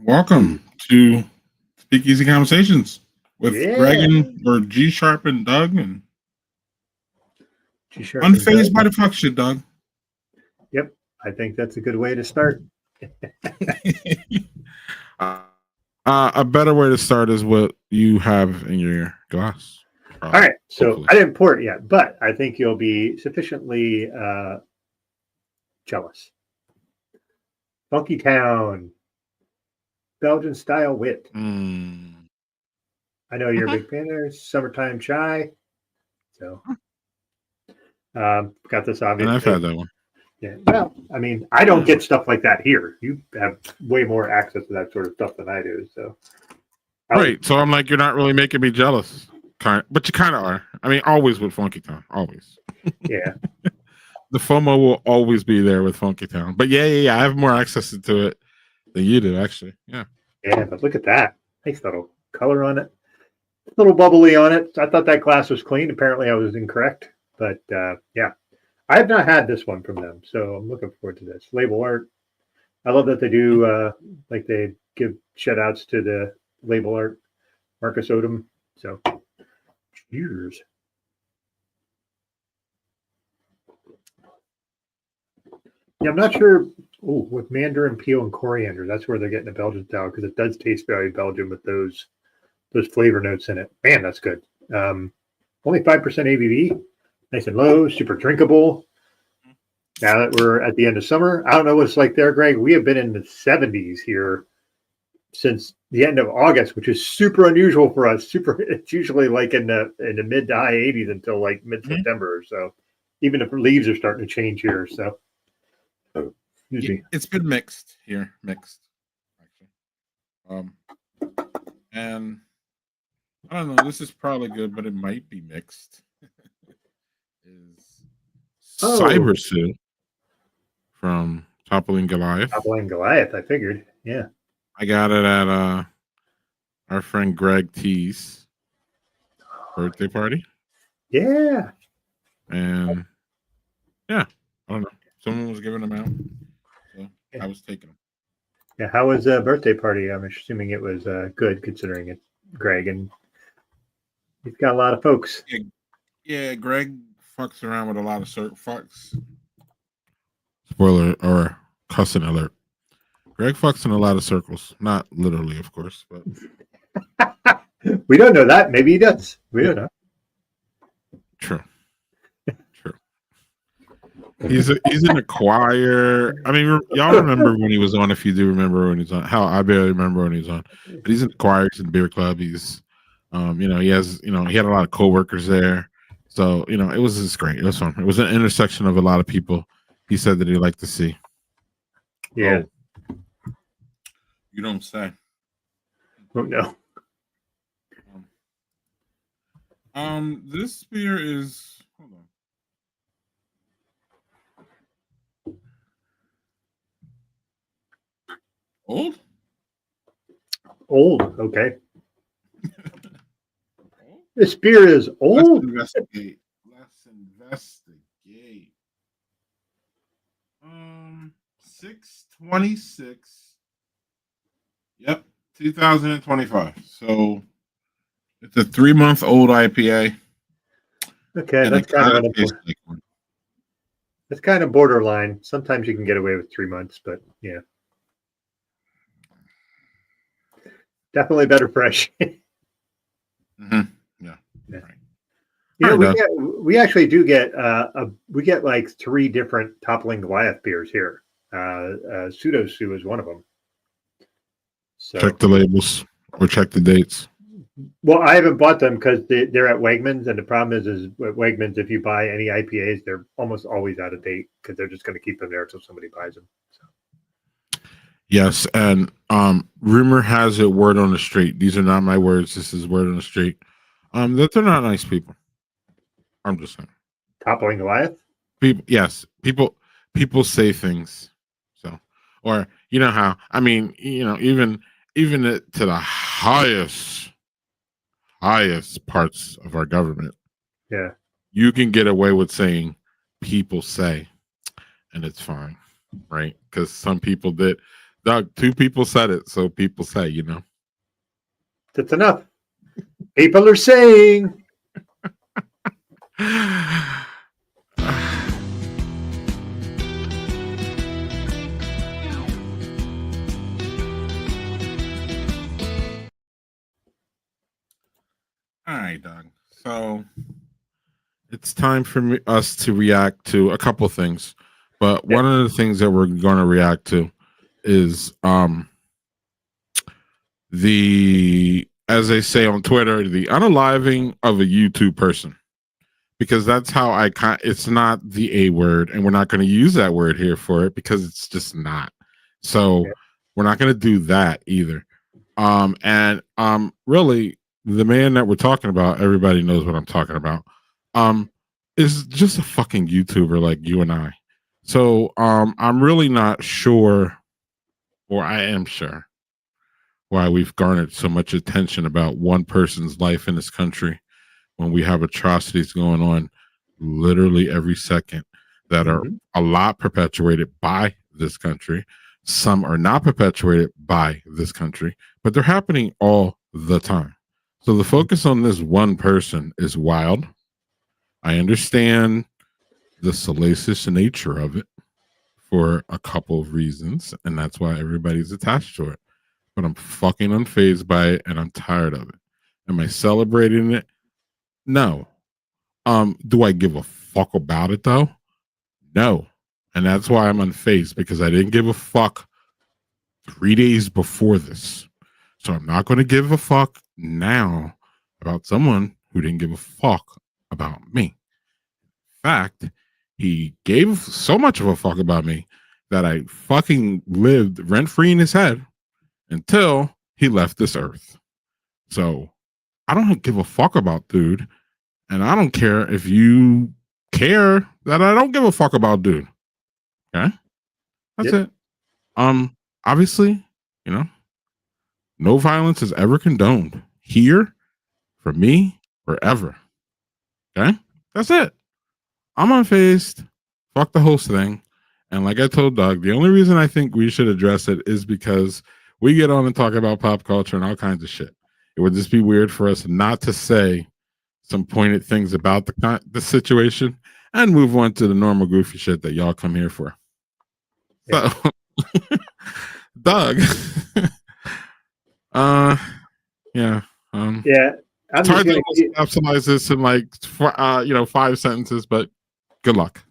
Welcome to SpeakEasy Conversations with Greg or G Sharp and Doug and G-Sharp Unfazed by the fuck shit, Doug. Yep, I think that's a good way to start. A better way to start is what you have in your glass. All right, so hopefully. I didn't pour it yet, but I think you'll be sufficiently jealous. Funky Town, Belgian style wit. I know you're a big fan there. Summertime chai. So, got this obviously. And I've had that one. Yeah. Well, I mean, I don't get stuff like that here. You have way more access to that sort of stuff than I do. So, right. So I'm like, you're not really making me jealous, but you kind of are. I mean, always with Funky Town, always. Yeah. The FOMO will always be there with Funky Town. But yeah, I have more access to it than you do, actually. Yeah. Yeah, but look at that. Nice little color on it. A little bubbly on it. I thought that glass was clean. Apparently I was incorrect. But yeah, I have not had this one from them. So I'm looking forward to this. Label art. I love that they do, like they give shout outs to the label art, Marcus Odom. So cheers. Yeah, I'm not sure. Oh, with mandarin peel and coriander, that's where they're getting the Belgian style because it does taste very Belgian with those flavor notes in it. Man, that's good. Only 5% ABV, nice and low, super drinkable. Now that we're at the end of summer, I don't know what it's like there, Greg. We have been in the 70s here since the end of August, which is super unusual for us. It's usually like in the mid to high 80s until like mid-September or so. Even if leaves are starting to change here, so. It's been mixed here, actually. And I don't know. This is probably good, but it might be mixed. Is Cyber Suit from Toppling Goliath? Toppling Goliath, I figured. Yeah, I got it at our friend Greg T's birthday party. Yeah, and yeah, I don't know. Someone was giving them out. So I was taking them. Yeah, how was the birthday party? I'm assuming it was good considering it's Greg and he's got a lot of folks. Yeah, Greg fucks around with a lot of fucks. Spoiler or cussing alert. Greg fucks in a lot of circles. Not literally, of course, but we don't know that. Maybe he does. We don't know. True. He's in a choir. I mean, y'all remember when he was on? If you do remember when he's on, how I barely remember when he's on. But he's in the choir. He's in the beer club. He's, he has, he had a lot of coworkers there. So it was just great. It was fun. It was an intersection of a lot of people. He said that he liked to see. Yeah. Oh, you don't say. Oh no. This beer is. Hold on. Old, okay. This beer is old. Let's investigate. 6/26. Yep, 2025. So it's a 3-month-old IPA. Okay, that's kind of borderline. Sometimes you can get away with 3 months, but yeah. Definitely better fresh. Mm-hmm. Yeah. Right. we actually do get we get like 3 different Toppling Goliath beers here. Pseudo Sue is one of them. So check the labels or check the dates. Well, I haven't bought them because they're at Wegmans, and the problem is at Wegmans, if you buy any IPAs, they're almost always out of date because they're just going to keep them there until somebody buys them. So. Yes, and rumor has it, word on the street. These are not my words. This is word on the street. That they're not nice people. I'm just saying. Toppling Goliath? People say things. So, or you know how, I mean, even to the highest parts of our government. Yeah. You can get away with saying people say, and it's fine, right? Because some people did. Doug, 2 people said it, so people say, That's enough. People are saying. All right, Doug. So it's time for us to react to a couple things, but one of the things that we're going to react to is the, as they say on Twitter, the unaliving of a YouTube person, because that's how it's not the A word, and we're not going to use that word here for it because it's just not. So we're not going to do that either. Really, the man that we're talking about, everybody knows what I'm talking about, is just a fucking YouTuber like you and I. So I'm really not sure, or I am sure, why we've garnered so much attention about one person's life in this country when we have atrocities going on literally every second that are a lot perpetuated by this country. Some are not perpetuated by this country, but they're happening all the time. So the focus on this one person is wild. I understand the salacious nature of it for a couple of reasons, and that's why everybody's attached to it. But I'm fucking unfazed by it, and I'm tired of it. Am I celebrating it? No. Do I give a fuck about it though? No. And that's why I'm unfazed, because I didn't give a fuck 3 days before this. So I'm not going to give a fuck now about someone who didn't give a fuck about me. In fact, he gave so much of a fuck about me that I fucking lived rent-free in his head until he left this earth. So I don't give a fuck about dude, and I don't care if you care that I don't give a fuck about dude. Okay? That's it. Obviously, no violence is ever condoned here, for me, or ever. Okay? That's it. I'm unfazed. Fuck the host thing. And like I told Doug, the only reason I think we should address it is because we get on and talk about pop culture and all kinds of shit. It would just be weird for us not to say some pointed things about the situation and move on to the normal goofy shit that y'all come here for. Yeah. So, Doug, yeah. It's hard to capsulize this in like 5 sentences, but good luck.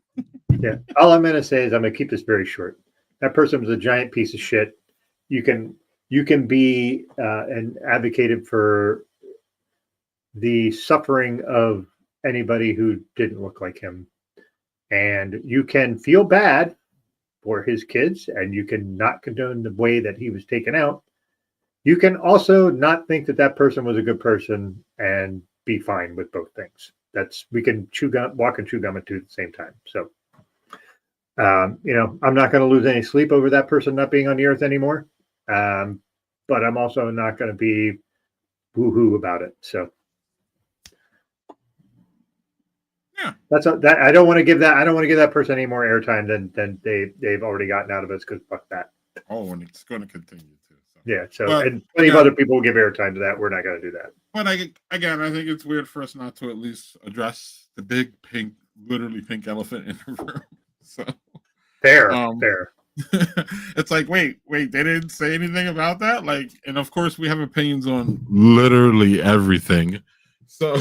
Yeah, all I'm going to say is I'm going to keep this very short. That person was a giant piece of shit. You can be and advocated for the suffering of anybody who didn't look like him, and you can feel bad for his kids, and you can not condone the way that he was taken out. You can also not think that that person was a good person and be fine with both things. We can walk and chew gum at 2 at the same time. So, I'm not going to lose any sleep over that person not being on the earth anymore. But I'm also not going to be woohoo about it. So, yeah, that I don't want to give that person any more airtime than they've already gotten out of us, because fuck that. Oh, and it's going to continue to. So. Yeah. So, and plenty of other people will give airtime to that. We're not going to do that. But I think it's weird for us not to at least address the big literally pink elephant in the room. So fair. It's like, wait, they didn't say anything about that? Like, and of course we have opinions on literally everything. So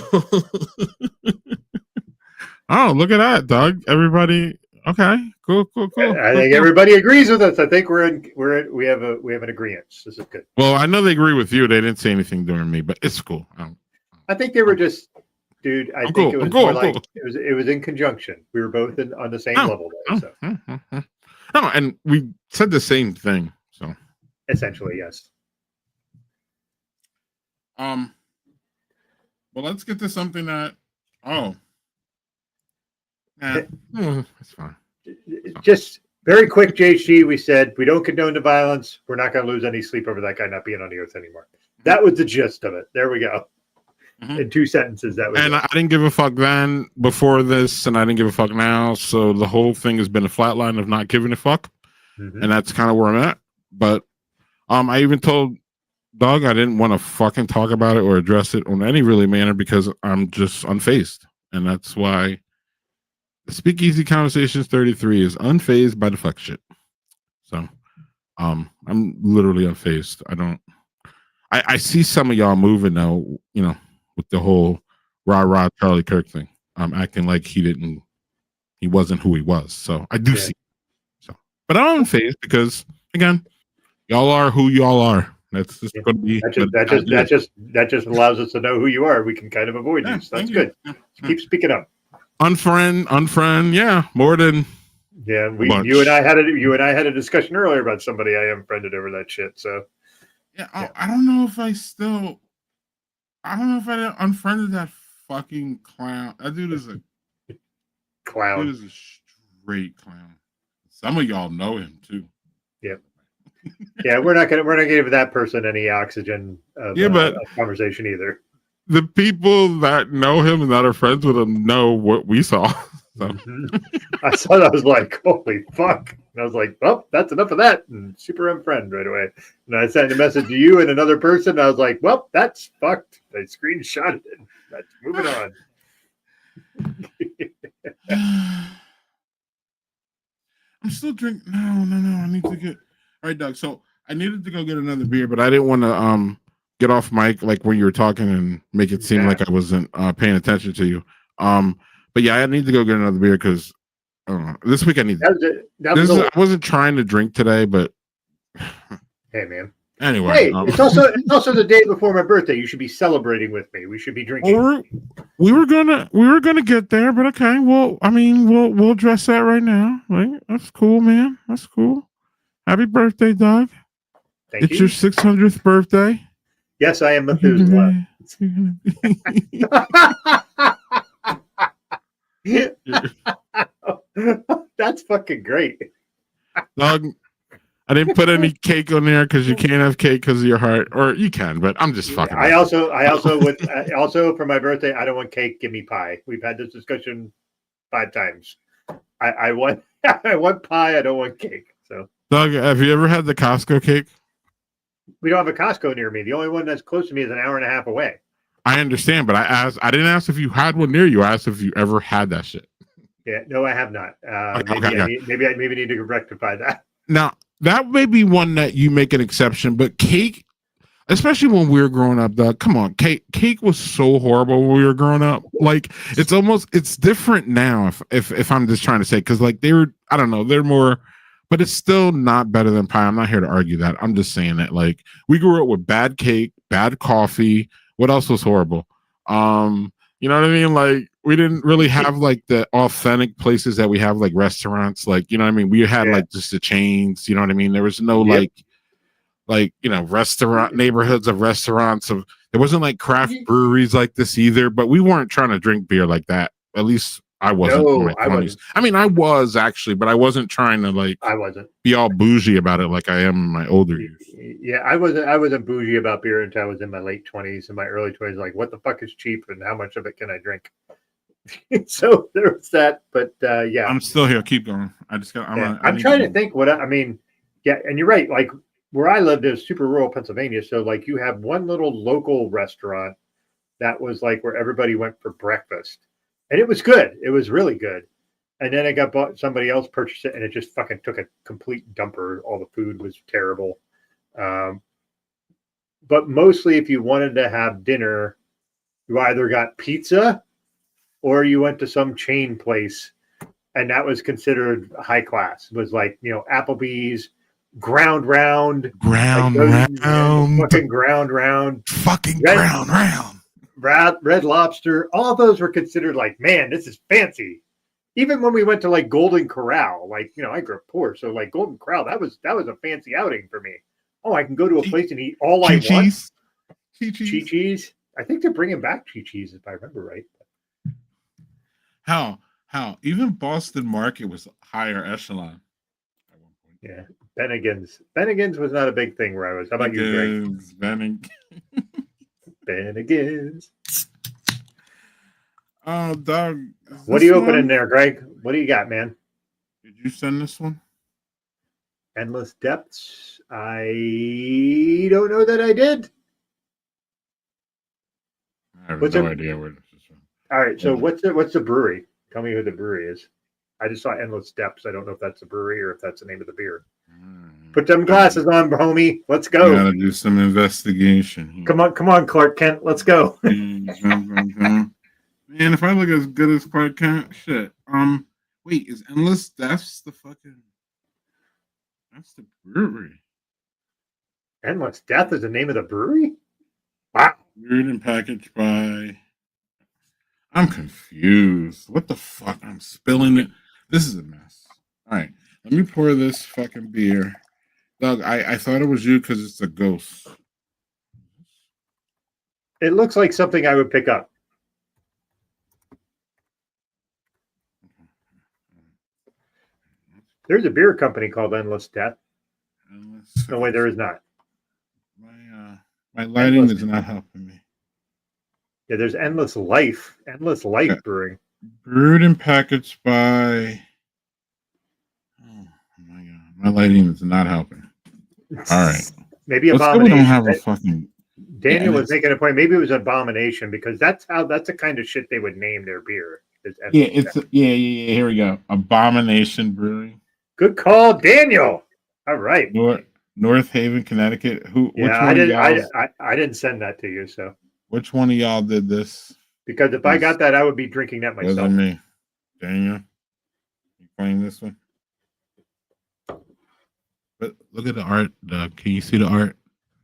Oh, look at that, Doug. Everybody. Okay. Cool. I think everybody agrees with us. I think we have an agreement. This is good. Well, I know they agree with you. They didn't say anything during me, but it's cool. I think they were just, dude. I think it was more like it was in conjunction. We were both on the same level there. So. No, and we said the same thing. So essentially, yes. Well, let's get to something that. Oh, yeah, it's fine. Just very quick, JC. We said we don't condone the violence. We're not going to lose any sleep over that guy not being on the earth anymore. That was the gist of it. There we go. In 2 sentences, that was. And I didn't give a fuck then before this, and I didn't give a fuck now. So the whole thing has been a flat line of not giving a fuck, and that's kind of where I'm at. But I even told Doug I didn't want to fucking talk about it or address it in any really manner because I'm just unfazed, and that's why the SpeakEasy Conversations 33 is unfazed by the fuck shit. So I'm literally unfazed. I see some of y'all moving now, you know, with the whole rah Charlie Kirk thing. Acting like he wasn't who he was. So I do see. So, but I'm unfazed because again, y'all are who y'all are. That's just going to be. That just allows us to know who you are. We can kind of avoid you. So that's good. So keep speaking up. Unfriend. Yeah, more than. Yeah, you and I had a discussion earlier about somebody I unfriended over that shit. So. Yeah, I don't know if I unfriended that fucking clown. That dude is a clown. Dude is a straight clown. Some of y'all know him too. Yep. Yeah, we're not gonna give that person any oxygen of conversation either. The people that know him and that are friends with him know what we saw. So. I saw that. I was like, holy fuck. And I was like, well, that's enough of that. And super unfriend right away. And I sent a message to you and another person. And I was like, well, that's fucked. I screenshotted it. That's moving on. I'm still drinking. No. I need to get. All right, Doug. So I needed to go get another beer, but I didn't want to get off mic like when you were talking and make it seem like I wasn't paying attention to you. But yeah, I need to go get another beer because this week I need. I wasn't trying to drink today, but hey, man. Anyway, hey, it's also the day before my birthday. You should be celebrating with me. We should be drinking. We were gonna get there, but okay. Well, I mean, we'll address that right now. Right? That's cool, man. That's cool. Happy birthday, Doug. Thank you. It's your 600th birthday. Yes, I am Methuselah. That's fucking great. Doug, I didn't put any cake on there because you can't have cake because of your heart, or you can, but I'm just fucking. I also for my birthday, I don't want cake. Give me pie. We've had this discussion 5 times. I want pie. I don't want cake. So, Doug, have you ever had the Costco cake? We don't have a Costco near me. The only one that's close to me is an hour and a half away. I understand, but I didn't ask if you had one near you. I asked if you ever had that shit. Yeah, no, I have not. Maybe I need to rectify that. Now, that may be one that you make an exception, but cake, especially when we were growing up, Doug, come on, cake was so horrible when we were growing up. Like, it's different now, if I'm just trying to say, because like they're more, but it's still not better than pie. I'm not here to argue that. I'm just saying that, like, we grew up with bad cake, bad coffee. What else was horrible? You know what I mean? Like, we didn't really have like the authentic places that we have, like restaurants. Like, you know what I mean? We had like just the chains. You know what I mean? There was no like you know, restaurant neighborhoods of restaurants. There wasn't like craft breweries like this either. But we weren't trying to drink beer like that. At least I wasn't in my 20s. I mean, I was actually, but I wasn't trying to be all bougie about it like I am in my older years. Yeah, I wasn't bougie about beer until I was in my late 20s and my early 20s. Like, what the fuck is cheap and how much of it can I drink? So there was that. But yeah, I'm still here. Keep going. I'm trying to think what I mean. Yeah, and you're right. Like, where I lived is super rural Pennsylvania. So like you have one little local restaurant that was like where everybody went for breakfast. And it was good. It was really good. And then it got bought. Somebody else purchased it, and it just fucking took a complete dumper. All the food was terrible. But mostly, if you wanted to have dinner, you either got pizza or you went to some chain place, and that was considered high class. It was like, Applebee's, Ground Round, like Ground those round. fucking Ground Round, Fucking Red, ground round. Red Lobster. All those were considered like, man, this is fancy. Even when we went to like Golden Corral, like, I grew up poor, so like Golden Corral, that was a fancy outing for me. Oh, I can go to a place and eat all I want. Chi-Chi's. I think they're bringing back Chi-Chi's if I remember right. How? Even Boston Market was higher echelon at one point. Yeah. Bennigan's was not a big thing where I was. How about you, Greg? Bennigan's. Oh, dog. What are you opening there, Greg? What do you got, man? Did you send this one? Endless Depths. I don't know that I did. I have no idea where this is from. All right, so what's the brewery? Tell me who the brewery is. I just saw Endless Depths. I don't know if that's a brewery or if that's the name of the beer. Put them glasses on, homie. Let's go. We gotta do some investigation. Come on, Clark Kent. Let's go. Man, if I look as good as Clark Kent, shit. Wait, is Endless Depths the fucking? That's the brewery. Endless Death is the name of the brewery? Wow. Brewed and packaged by. I'm confused. What the fuck? I'm spilling it. This is a mess. All right, let me pour this fucking beer. Doug, I thought it was you because it's a ghost. It looks like something I would pick up. There's a beer company called Endless Death. No way, there is not. My lighting is not helping me. Yeah, there's Endless Life. Endless Life Brewing. Brewed and packaged by. Oh my god, my lighting is not helping. All right, maybe Abomination. We don't have a fucking. Daniel was making a point. Maybe it was Abomination because that's the kind of shit they would name their beer. Yeah, here we go. Abomination Brewing. Good call, Daniel. All right. North Haven, Connecticut. I didn't send that to you. So which one of y'all did this? Because if I got that, I would be drinking that myself. Wasn't me. Daniel, you playing this one? But look at the art. Can you see the art?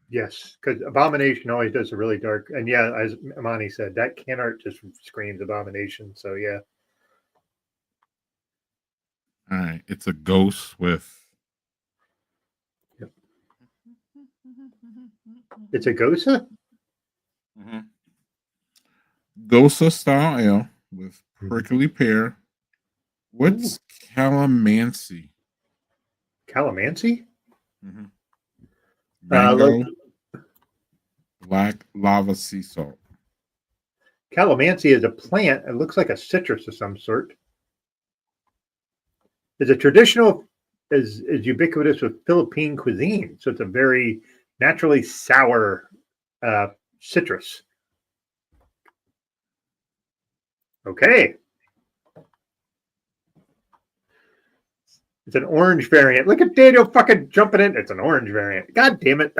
Yes, because Abomination always does a really dark. And yeah, as Imani said, that can art just screams Abomination. So yeah. All right, it's a ghost with. Yep. It's a Gosa? Mm-hmm. Gosa style ale with prickly pear. What's calamansi? Calamansi? Mm-hmm. Mango, black lava sea salt. Calamansi is a plant. It looks like a citrus of some sort. It's a traditional, is ubiquitous with Philippine cuisine. So it's a very naturally sour citrus. Okay. It's an orange variant. Look at Daniel fucking jumping in. It's an orange variant. God damn it.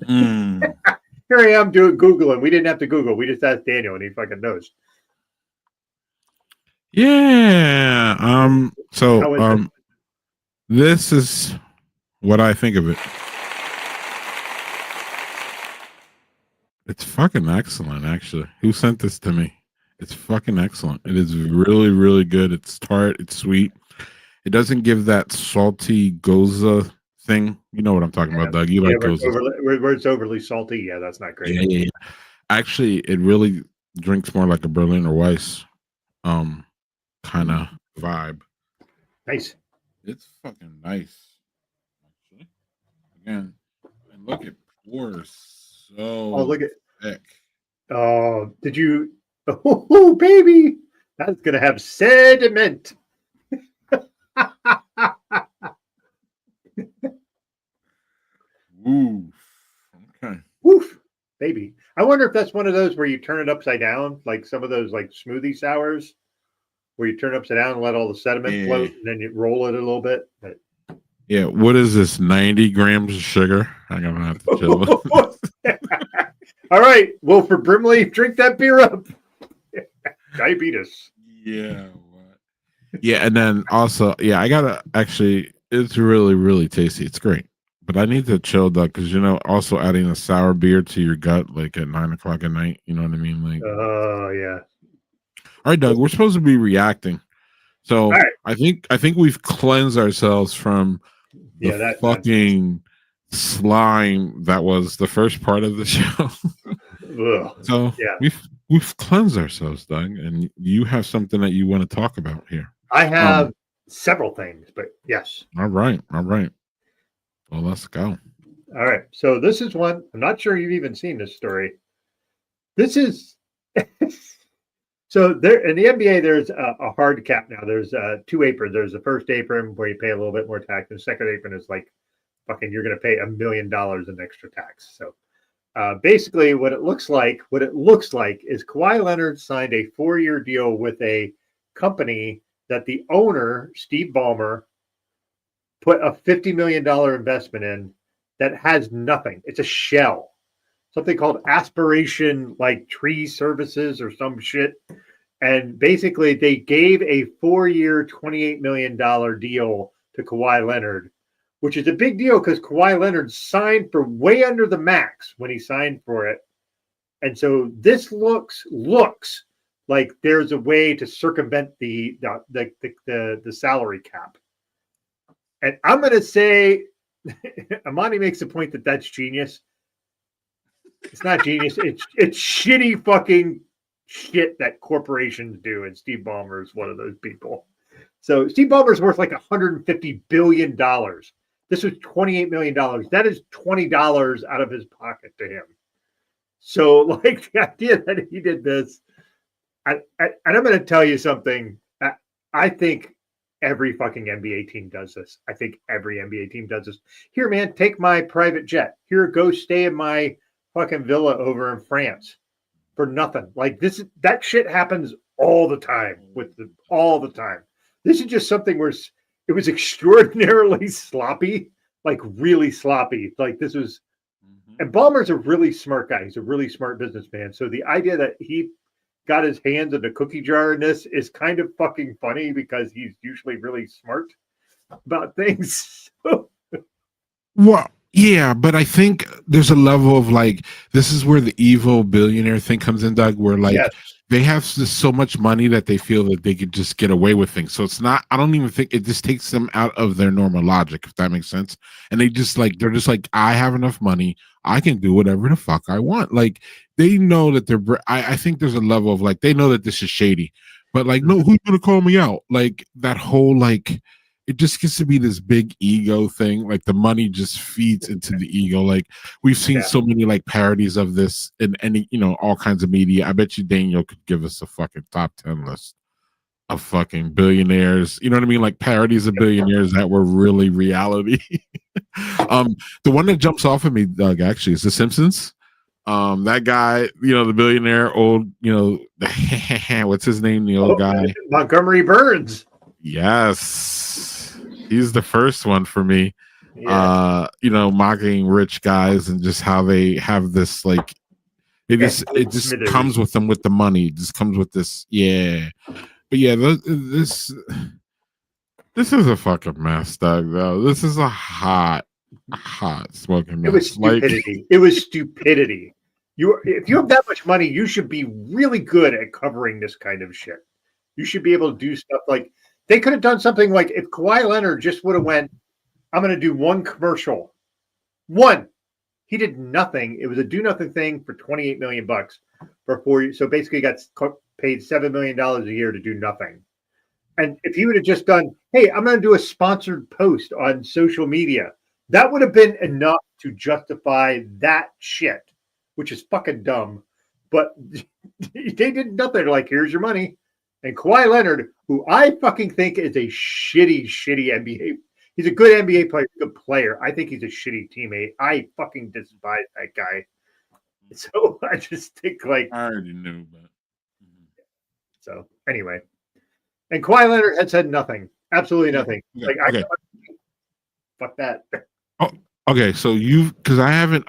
Here I am doing Googling. We didn't have to Google. We just asked Daniel and he fucking knows. Yeah. So this is what I think of it. It's fucking excellent, actually. Who sent this to me? It's fucking excellent. It is really, really good. It's tart. It's sweet. It doesn't give that salty goza thing. You know what I'm talking about, Doug. You like goza. Where it's overly salty. Yeah, that's not great. Yeah. Actually, it really drinks more like a Berliner Weiss kind of vibe. Nice. It's fucking nice. Actually. Again, and look, it pours so look at thick. Oh, did you? Oh, baby. That's going to have sediment. Ooh. Okay. Woof, baby. I wonder if that's one of those where you turn it upside down, like some of those like smoothie sours, where you turn it upside down and let all the sediment float, and then you roll it a little bit. But... Yeah. What is this? 90 grams of sugar? I'm gonna have to chill. All right, Wilford Brimley, drink that beer up. Diabetes. Yeah. Yeah, and then also, yeah, I gotta actually. It's really, really tasty. It's great, but I need to chill that because also adding a sour beer to your gut like at 9 o'clock at night. You know what I mean? Like, Oh yeah. all right, Doug, we're supposed to be reacting, All so right. I think we've cleansed ourselves from the Yeah, that nonsense. fucking slime that was the first part of the show. Ugh. So Yeah. we've cleansed ourselves, Doug, and you have something that you want to talk about here. I have several things, but yes. All right, all right. Well, let's go. All right. So this is one. I'm not sure you've even seen this story. This is so there in the NBA. There's a hard cap now. There's two aprons. There's the first apron where you pay a little bit more tax, and the second apron is like fucking you're going to pay $1 million in extra tax. So basically, what it looks like is Kawhi Leonard signed a 4-year deal with a company that the owner Steve Ballmer put a $50 million investment in that has nothing. It's a shell. Something called Aspiration like Tree Services or some shit. And basically they gave a 4-year, $28 million deal to Kawhi Leonard, which is a big deal because Kawhi Leonard signed for way under the max when he signed for it. And so this looks like there's a way to circumvent the salary cap. And I'm going to say, Amani makes the point that that's genius. It's not genius. It's shitty fucking shit that corporations do, and Steve Ballmer is one of those people. So Steve Ballmer is worth like $150 billion. This was $28 million. That is $20 out of his pocket to him. So, like, the idea that he did this, and I'm going to tell you something. I think every fucking NBA team does this. I think every NBA team does this. Here, man, take my private jet. Here, go stay in my fucking villa over in France for nothing. Like that shit happens all the time all the time. This is just something where it was extraordinarily sloppy, like really sloppy. Like this was, and Ballmer's a really smart guy. He's a really smart businessman. So the idea that he got his hands in a cookie jar in this is kind of fucking funny because he's usually really smart about things. Well, yeah, but I think there's a level of like this is where the evil billionaire thing comes in, Doug, where like they have so much money that they feel that they could just get away with things. So it's not, I don't even think it just takes them out of their normal logic, if that makes sense. And they're just like, I have enough money. I can do whatever the fuck I want. Like they know that I think there's a level of like, they know that this is shady, but like, no, who's going to call me out? Like that whole, like, it just gets to be this big ego thing. Like the money just feeds into the ego. Like we've seen so many like parodies of this in any, all kinds of media. I bet you Daniel could give us a fucking top 10 list of fucking billionaires. You know what I mean? Like parodies of billionaires that were really reality. The one that jumps off of me, Doug, actually is The Simpsons. That guy, the billionaire, old, what's his name? The old guy. Montgomery Burns. Yes. He's the first one for me. Mocking rich guys and just how they have this like it just comes with them with the money. It just comes with this, yeah. But yeah, this is a fucking mess, Doug. Though this is a hot smoking mess. It was stupidity. It was stupidity. If you have that much money, you should be really good at covering this kind of shit. You should be able to do stuff like. They could have done something like if Kawhi Leonard just would have went, I'm going to do one commercial. One. He did nothing. It was a do nothing thing for $28 million for 4 years. So basically he got paid $7 million a year to do nothing. And if he would have just done, hey, I'm going to do a sponsored post on social media, that would have been enough to justify that shit, which is fucking dumb. But they did nothing. They're like, here's your money. And Kawhi Leonard, who I fucking think is a shitty NBA. He's a good NBA player, good player. I think he's a shitty teammate. I fucking despise that guy. So I just think like I already knew, but so anyway. And Kawhi Leonard had said nothing, absolutely nothing. Yeah. Like okay. Fuck that. Oh, okay. So because I haven't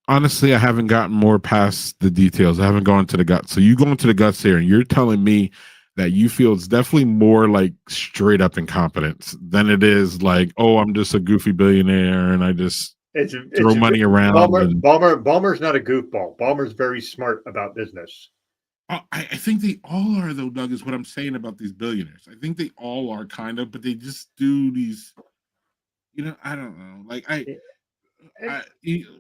honestly, I haven't gotten more past the details. I haven't gone to the guts. So you go into the guts here, and you're telling me that you feel it's definitely more like straight up incompetence than it is like, oh, I'm just a goofy billionaire and I just throw money around. Ballmer's not a goofball. Ballmer's very smart about business. I think they all are, though, Doug, is what I'm saying about these billionaires. I think they all are kind of, but they just do these, I don't know. Like,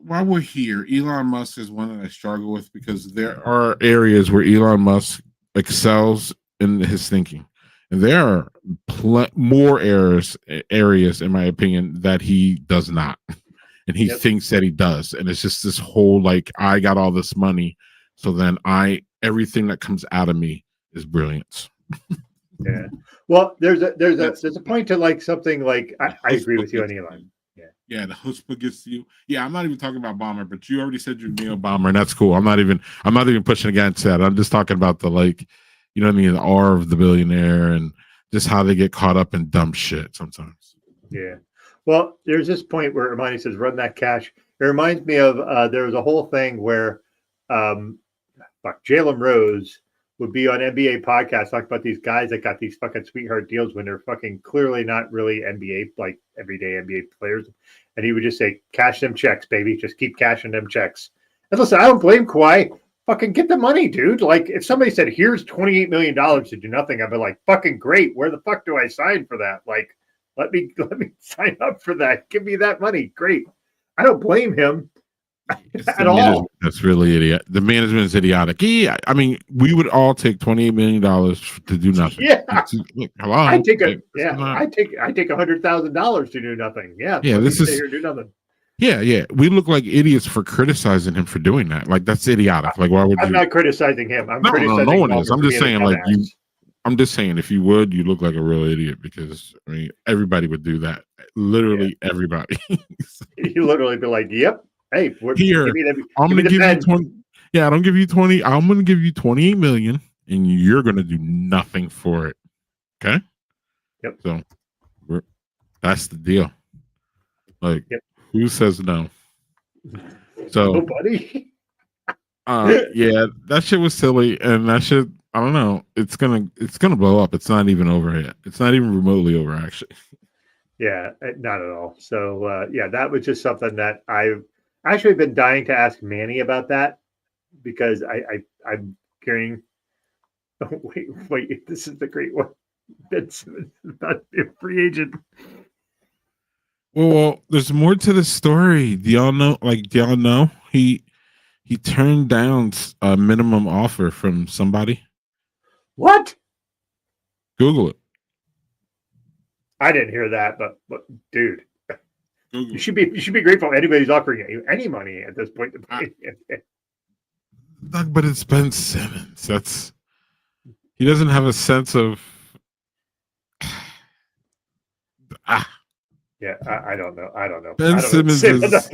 while we're here, Elon Musk is one that I struggle with because there are areas where Elon Musk excels in his thinking. And there are more areas, in my opinion, that he does not. And he thinks that he does. And it's just this whole, like, I got all this money. So then everything that comes out of me is brilliance. Yeah. Well, there's a point to like something like I agree with you on Elon. Yeah, the chutzpah gets to you. Yeah, I'm not even talking about Bomber, but you already said you're Neo Bomber, and that's cool. I'm not even pushing against that. I'm just talking about the, like, you know what I mean, the aura of the billionaire and just how they get caught up in dumb shit sometimes. Yeah. Well, there's this point where Imani says, "Run that cash." It reminds me of there was a whole thing where Jalen Rose would be on NBA podcasts talking about these guys that got these fucking sweetheart deals when they're fucking clearly not really NBA, like everyday NBA players. And he would just say, cash them checks, baby. Just keep cashing them checks. And listen, I don't blame Kawhi. Fucking get the money, dude. Like, if somebody said, here's $28 million to do nothing, I'd be like, fucking great. Where the fuck do I sign for that? Like, let me sign up for that. Give me that money. Great. I don't blame him. At all. That's really idiot. The management is idiotic. Yeah, I mean, we would all take $28 million to do nothing. Yeah, hello. I take $100,000 to do nothing. Yeah, this is here to do nothing. Yeah. We look like idiots for criticizing him for doing that. Like, that's idiotic. Like, why would I'm not criticizing him. I'm criticizing no one is. I'm just saying, like, I'm just saying, if you would, you look like a real idiot because I mean, everybody would do that. Literally everybody. You literally be like, "Yep." Hey, here, I'm going to give you 20. Yeah, I don't give you 20. I'm going to give you 28 million and you're going to do nothing for it. Okay. Yep. So that's the deal. Like, who says no? So, nobody. Yeah, that shit was silly. And that shit, I don't know. It's going to blow up. It's not even over yet. It's not even remotely over, actually. Yeah, not at all. So, that was just something that I've actually been dying to ask Manny about that because I'm hearing. Oh, wait! This is the great one. That's about to be a free agent. Well, there's more to the story. Do y'all know? He turned down a minimum offer from somebody. What? Google it. I didn't hear that, but dude. Google. You should be grateful anybody's offering you any money at this point. Doug, but it's Ben Simmons. He doesn't have a sense of. Yeah, I don't know. Ben Simmons is that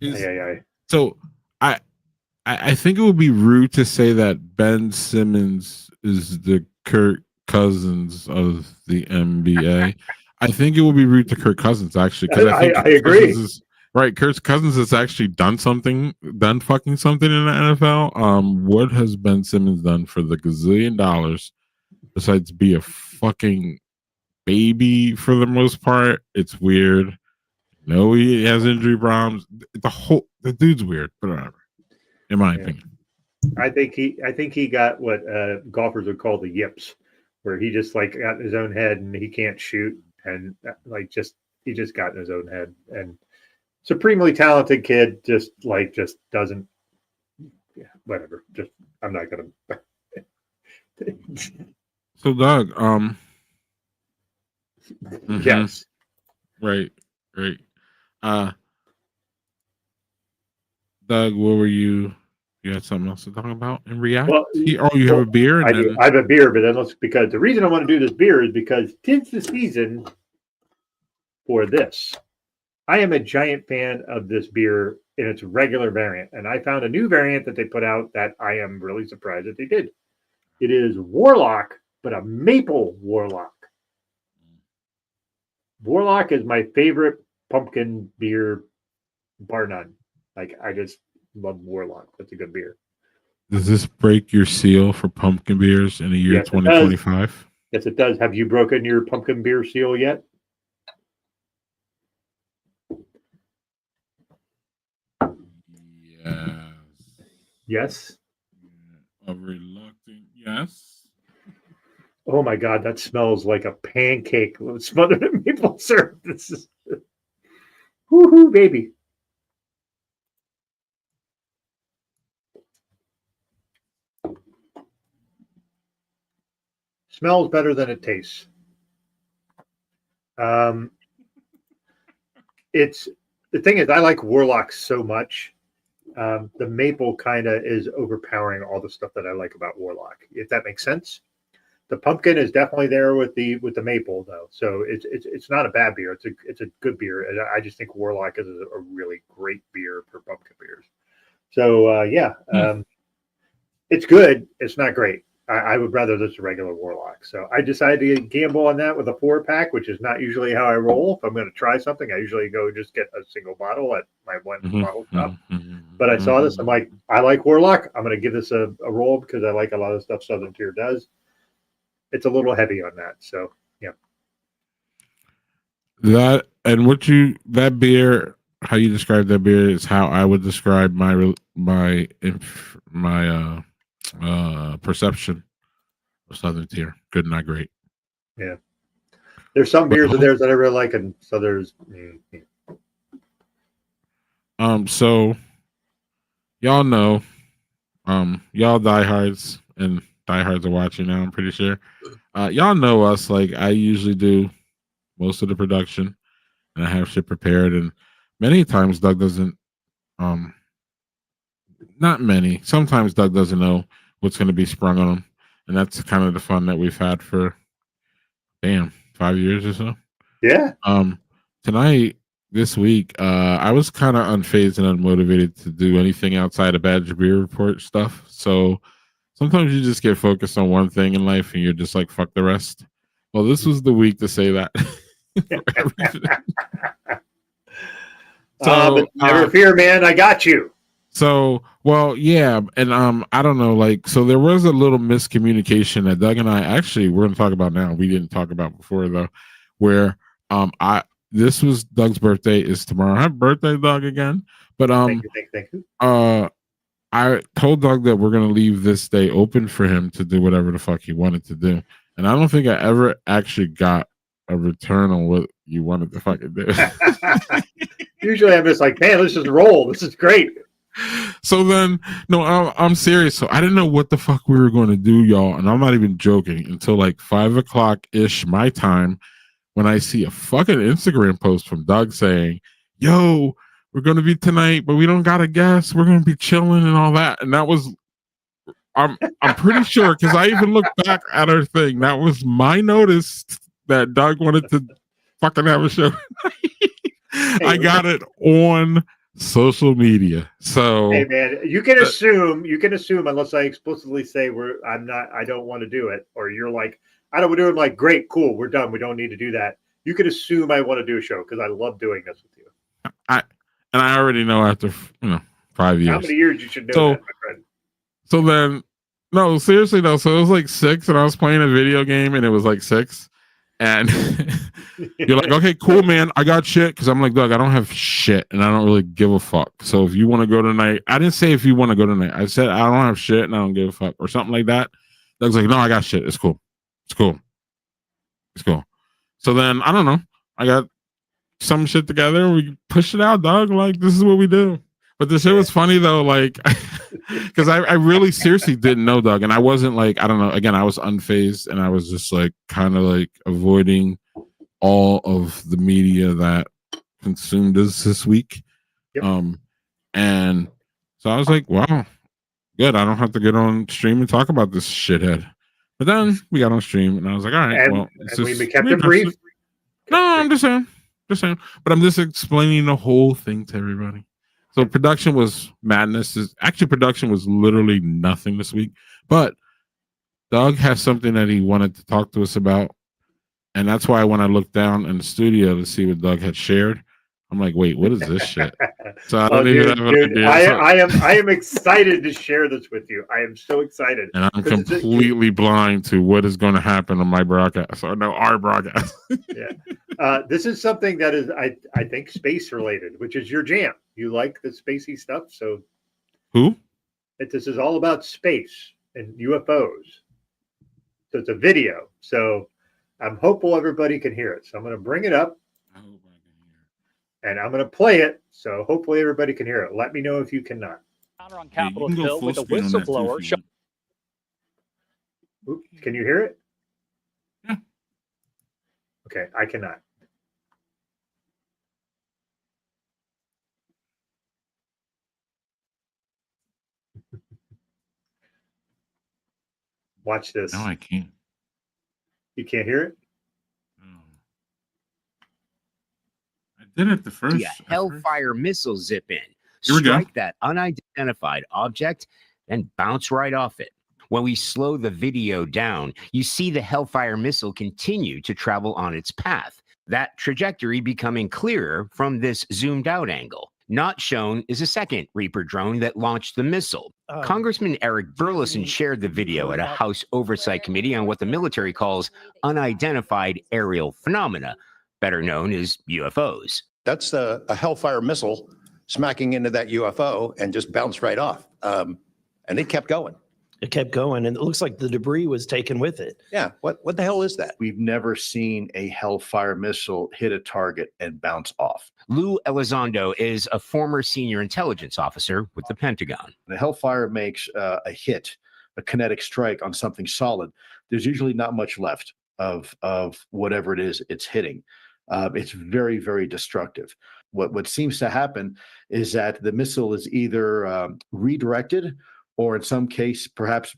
guy. So I think it would be rude to say that Ben Simmons is the Kirk Cousins of the NBA. I think it would be rude to Kirk Cousins, actually, because I agree. Right, Kirk Cousins has actually done fucking something in the NFL. What has Ben Simmons done for the gazillion dollars besides be a fucking baby for the most part? It's weird. No, he has injury problems. The dude's weird, but whatever. In my opinion, I think he got what golfers would call the yips, where he just like got in his own head and he can't shoot, and he just got in his own head. And supremely talented kid, just doesn't. Yeah, whatever. Just I'm not gonna. So, Doug, yes, right. Doug, what were you? You had something else to talk about in React? Well, you have a beer? I do. I have a beer, but then because the reason I want to do this beer is because 'tis the season for this. I am a giant fan of this beer in its regular variant, and I found a new variant that they put out that I am really surprised that they did. It is Warlock, but a maple Warlock. Warlock is my favorite pumpkin beer, bar none. Like I just love Warlock. That's a good beer. Does this break your seal for pumpkin beers in the year Yes, it does. 2025? Yes, it does. Have you broken your pumpkin beer seal yet? Yes. Yes. A reluctant yes. Oh my God, that smells like a pancake smothered in maple syrup. This is woohoo, baby. Smells better than it tastes. Um, it's the thing is, I like Warlock so much. The maple kind of is overpowering all the stuff that I like about Warlock. If that makes sense. The pumpkin is definitely there with the maple though, so it's not a bad beer. It's a good beer, and I just think Warlock is a really great beer for pumpkin beers. So it's good. It's not great. I would rather just a regular Warlock. So I decided to gamble on that with a 4-pack, which is not usually how I roll. If I'm going to try something, I usually go just get a single bottle at my one bottle shop. But I saw this. I'm like, I like Warlock. I'm going to give this a roll because I like a lot of stuff Southern Tier does. It's a little heavy on that. So, yeah. That and that beer, how you describe that beer is how I would describe my perception of Southern Tier. Good, not great. Yeah. There's some beers of theirs that I really like, and so there's. So y'all know, y'all diehards and diehards are watching now. I'm pretty sure. Y'all know us. Like I usually do most of the production, and I have shit prepared. And many times Doug doesn't. Not many. Sometimes Doug doesn't know what's going to be sprung on him, and that's kind of the fun that we've had for 5 years or so. Yeah. Tonight, this week, I was kind of unfazed and unmotivated to do anything outside of Badger Beer Report stuff. So sometimes you just get focused on one thing in life, and you're just like, "Fuck the rest." Well, this was the week to say that. So never fear, man. I got you. So, well, yeah, and I don't know, like, so there was a little miscommunication that Doug and I actually we're going to talk about now. We didn't talk about before though, where this was Doug's birthday is tomorrow. Happy birthday, Doug, again. But thank you. I told Doug that we're going to leave this day open for him to do whatever the fuck he wanted to do, and I don't think I ever actually got a return on what you wanted to fucking do. Usually, I'm just like, man, let's just roll. This is great. So then, no, I'm serious. So I didn't know what the fuck we were going to do, y'all. And I'm not even joking until like 5 o'clock ish my time when I see a fucking Instagram post from Doug saying, yo, we're going to be tonight, but we don't got a guest. We're going to be chilling and all that. And that was, I'm pretty sure because I even looked back at our thing. That was my notice that Doug wanted to fucking have a show. I got it on social media. So hey man, you can assume unless I explicitly say I don't want to do it, or you're like, I don't want to do it. I'm like, great, cool, we're done. We don't need to do that. You can assume I want to do a show because I love doing this with you. I already know after 5 years. How many years you should know that, my friend? So then, no, seriously though. So it was like 6, and I was playing a video game, and it was like 6. And you're like, okay, cool, man. I got shit because I'm like, Doug, I don't have shit, and I don't really give a fuck. So if you want to go tonight, I didn't say if you want to go tonight. I said I don't have shit and I don't give a fuck or something like that. Doug's like, no, I got shit. It's cool. It's cool. It's cool. So then I don't know. I got some shit together. We pushed it out, Doug. Like this is what we do. But the shit was funny though, like because I really seriously didn't know Doug, and I wasn't like, I don't know. Again, I was unfazed, and I was just like kind of like avoiding all of the media that consumed us this week. Yep. And so I was like, wow, good. I don't have to get on stream and talk about this shithead. But then we got on stream, and I was like, all right, and we kept it brief. No, I'm just saying. But I'm just explaining the whole thing to everybody. So production was madness. Production was literally nothing this week. But Doug has something that he wanted to talk to us about. And that's why when I looked down in the studio to see what Doug had shared, I'm like, wait, what is this shit? So I Oh, don't even have an dude, idea. So, I am excited to share this with you. I am so excited. and I'm 'Cause completely blind to what is going to happen on my broadcast, or no, our broadcast. yeah. This is something that is, I think, space related, which is your jam. You like the spacey stuff, so Who? this is all about space and UFOs. So it's a video. So I'm hopeful everybody can hear it. So I'm going to bring it up I hope I can hear. and I'm going to play it. So hopefully everybody can hear it. Let me know if you cannot. On Yeah, you Capitol can go Hill full with a speed on that too whistleblower. if you want. Oops, can you hear it? Yeah. Okay, I cannot. Watch this. No, I can't. You can't hear it? No. I did it the first. A Hellfire missile zip in, Here we go. strike that unidentified object, and bounce right off it. When we slow the video down, you see the Hellfire missile continue to travel on its path, that trajectory becoming clearer from this zoomed out angle. Not shown is a second Reaper drone that launched the missile. Congressman Eric Burleson shared the video at a House Oversight Committee on what the military calls unidentified aerial phenomena, better known as UFOs. That's a Hellfire missile smacking into that UFO and just bounced right off. And it kept going. It kept going, and it looks like the debris was taken with it. Yeah. What the hell is that? We've never seen a Hellfire missile hit a target and bounce off. Lou Elizondo is a former senior intelligence officer with the Pentagon. The Hellfire makes a hit, a kinetic strike on something solid. There's usually not much left of whatever it is it's hitting. It's very, very destructive. What seems to happen is that the missile is either redirected or in some case perhaps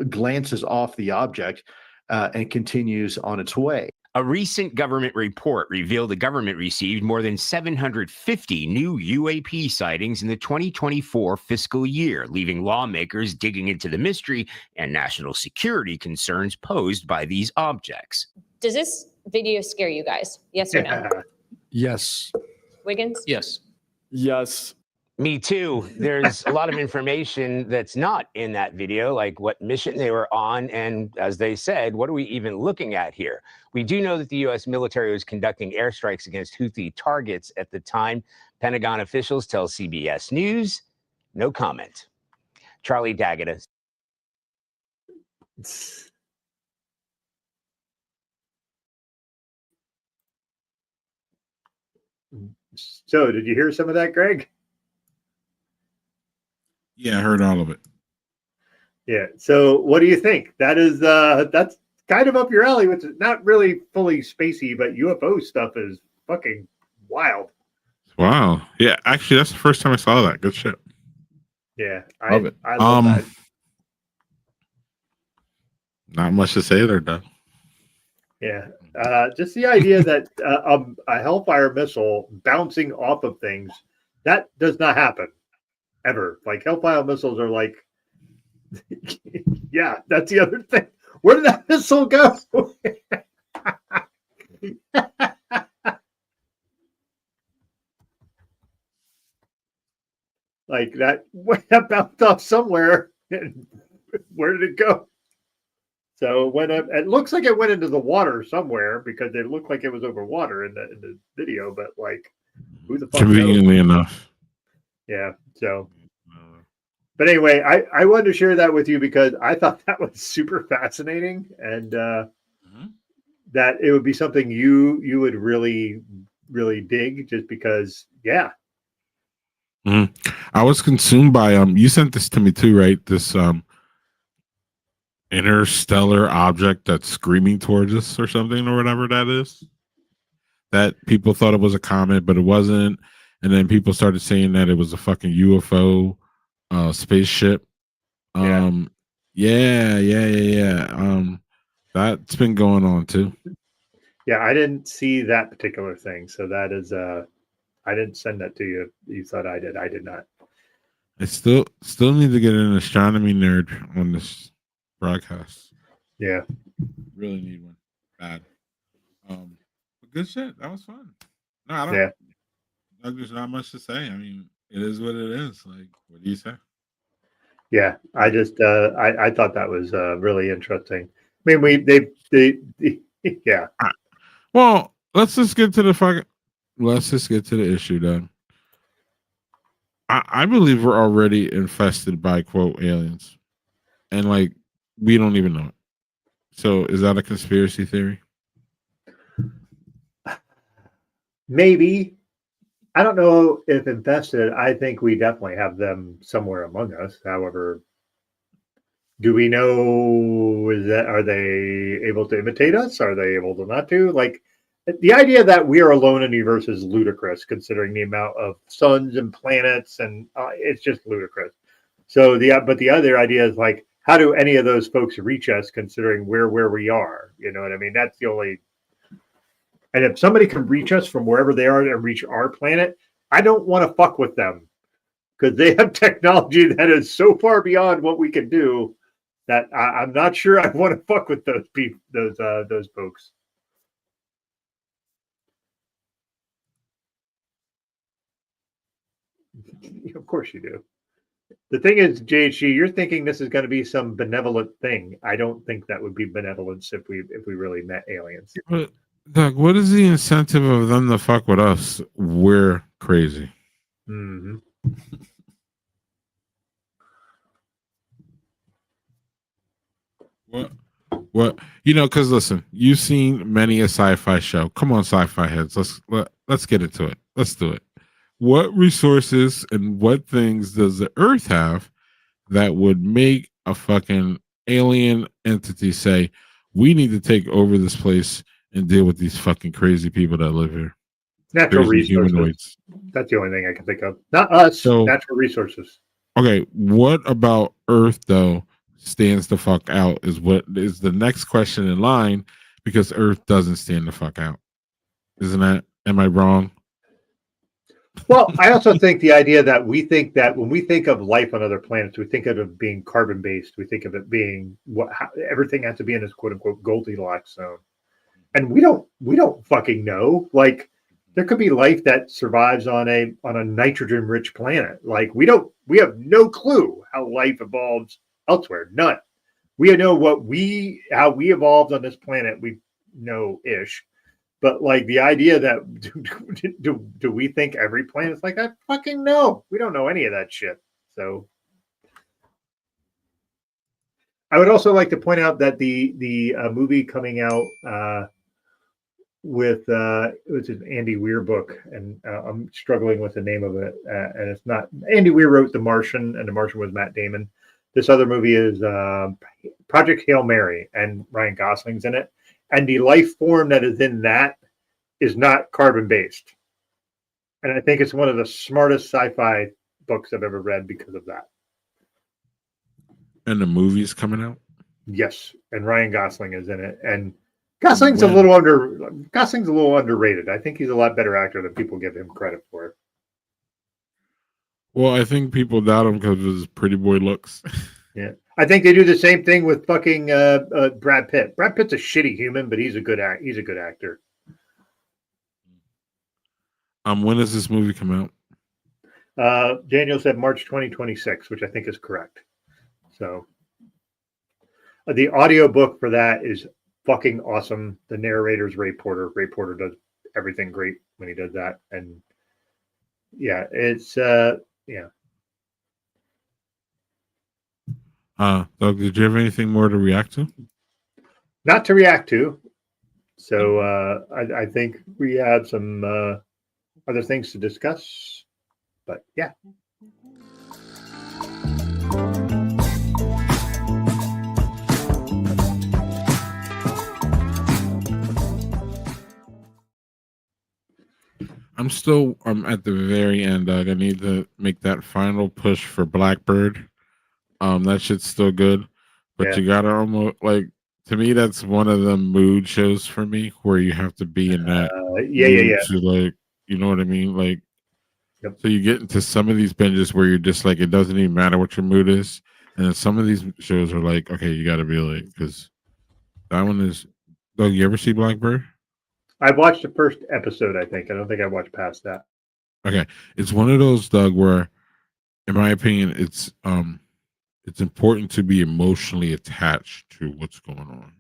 glances off the object and continues on its way. A recent government report revealed the government received more than 750 new UAP sightings in the 2024 fiscal year, leaving lawmakers digging into the mystery and national security concerns posed by these objects. Does this video scare you guys? Yes or no? Yes. Wiggins? Yes. Yes. Me too. There's a lot of information that's not in that video, like what mission they were on. And as they said, what are we even looking at here? We do know that the U.S. military was conducting airstrikes against Houthi targets at the time. Pentagon officials tell CBS News, no comment. Charlie Daggett. So did you hear some of that, Greg? Yeah, I heard all of it. Yeah. So what do you think? That is that's kind of up your alley, which is not really fully spacey, but UFO stuff is fucking wild. Wow. Yeah, actually, that's the first time I saw that. Good shit. Yeah, Love it. I love that. Not much to say there, though. Yeah. Just the idea that a Hellfire missile bouncing off of things, that does not happen ever. Like Hellfire missiles are like, yeah, that's the other thing. Where did that missile go? Like that bounced off somewhere. Where did it go? So when it looks like it went into the water somewhere because it looked like it was over water in the video, but like who the fuck Conveniently knows? enough. Yeah. So, but anyway, I wanted to share that with you because I thought that was super fascinating and that it would be something you would really dig just because, yeah. I was consumed by you sent this to me too, right? This interstellar object that's screaming towards us or something or whatever that is. That people thought it was a comet, but it wasn't. And then people started saying that it was a fucking UFO spaceship. Yeah. That's been going on too. Yeah, I didn't see that particular thing. So that is I didn't send that to you. You thought I did. I did not. I still need to get an astronomy nerd on this broadcast. Yeah. Really need one. Bad. But good shit. That was fun. No, I don't. Yeah. There's not much to say. I mean, it is what it is. Like, what do you say? Yeah, I just I thought that was really interesting. I mean, they yeah. Well, let's just get to the fucking. Let's just get to the issue then. I believe we're already infested by quote aliens, and like we don't even know it. So, is that a conspiracy theory? Maybe. I don't know if infested. I think we definitely have them somewhere among us. However, do we know are they able to imitate us? Are they able to not to? Like the idea that we are alone in the universe is ludicrous, considering the amount of suns and planets, and it's just ludicrous. So but the other idea is like, how do any of those folks reach us, considering where we are? You know what I mean? That's the only. And if somebody can reach us from wherever they are and reach our planet, I don't want to fuck with them because they have technology that is so far beyond what we can do that I'm not sure I want to fuck with those people, those folks. Of course you do. The thing is, JHG, you're thinking this is going to be some benevolent thing. I don't think that would be benevolence if we really met aliens. But Doug, what is the incentive of them to fuck with us? We're crazy. Mm-hmm. What you know? Because listen, you've seen many a sci-fi show. Come on, sci-fi heads. Let's get into it. Let's do it. What resources and what things does the Earth have that would make a fucking alien entity say, "We need to take over this place and deal with these fucking crazy people that live here"? Natural Crazy resources. humanoids. That's the only thing I can think of. Not us. So- natural resources. Okay, what about Earth though stands the fuck out is what is the next question in line, because Earth doesn't stand the fuck out. Isn't that, am I wrong? Well, I also think the idea that we think that when we think of life on other planets, we think of it being carbon based. We think of it being everything has to be in this quote unquote Goldilocks zone, and we don't fucking know. Like there could be life that survives on a nitrogen rich planet. Like we have no clue how life evolves elsewhere. None. We know how we evolved on this planet. We know ish. But like the idea that do we think every planet's like that? Fucking no. We don't know any of that shit. So I would also like to point out that the movie coming out with it was an Andy Weir book, and I'm struggling with the name of it. And it's not Andy Weir wrote The Martian, and The Martian was Matt Damon. This other movie is Project Hail Mary, and Ryan Gosling's in it. And the life form that is in that is not carbon based. And I think it's one of the smartest sci-fi books I've ever read because of that. And the movie's coming out? Yes. And Ryan Gosling is in it. And Gosling's a little underrated. I think he's a lot better actor than people give him credit for. Well, I think people doubt him because of his pretty boy looks. Yeah. I think they do the same thing with fucking Brad Pitt. Brad Pitt's a shitty human, but he's a good actor. When does this movie come out? Daniel said March 2026, which I think is correct. So the audiobook for that is fucking awesome. The narrator's Ray Porter. Ray Porter does everything great when he does that. And yeah, it's yeah. Doug, did you have anything more to react to? Not to react to. So I think we have some other things to discuss. But yeah. I'm at the very end, Doug. I need to make that final push for Blackbird. That shit's still good, but you gotta almost like, to me, that's one of the mood shows for me where you have to be in that yeah. to, like, you know what I mean? Like, so you get into some of these binges where you're just like, it doesn't even matter what your mood is. And then some of these shows are like, okay, you gotta be like, because that one is, Doug, you ever see Blackbird? I watched the first episode, I think. I don't think I watched past that. Okay, it's one of those, Doug, where, in my opinion, it's important to be emotionally attached to what's going on,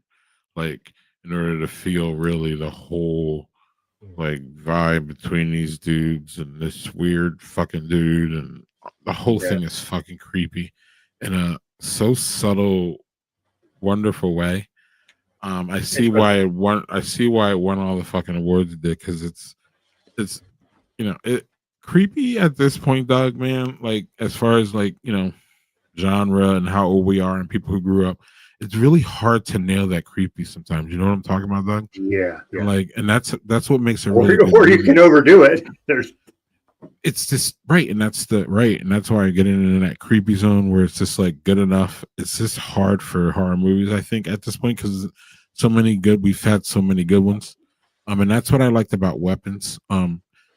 like in order to feel really the whole like vibe between these dudes and this weird fucking dude, and the whole Yeah. thing is fucking creepy in a so subtle, wonderful way. I see why it won. I see why it won all the fucking awards it did, because it's it creepy at this point, Doug. Man, like as far as like genre and how old we are and people who grew up, it's really hard to nail that creepy sometimes. You know what I'm talking about, Doug? Yeah, yeah. And that's what makes it Or, really good or you movie. can overdo it. There's It's just right, and that's why I get into that creepy zone where it's just like good enough. It's just hard for horror movies, I think, at this point, because we've had so many good ones. And that's what I liked about Weapons.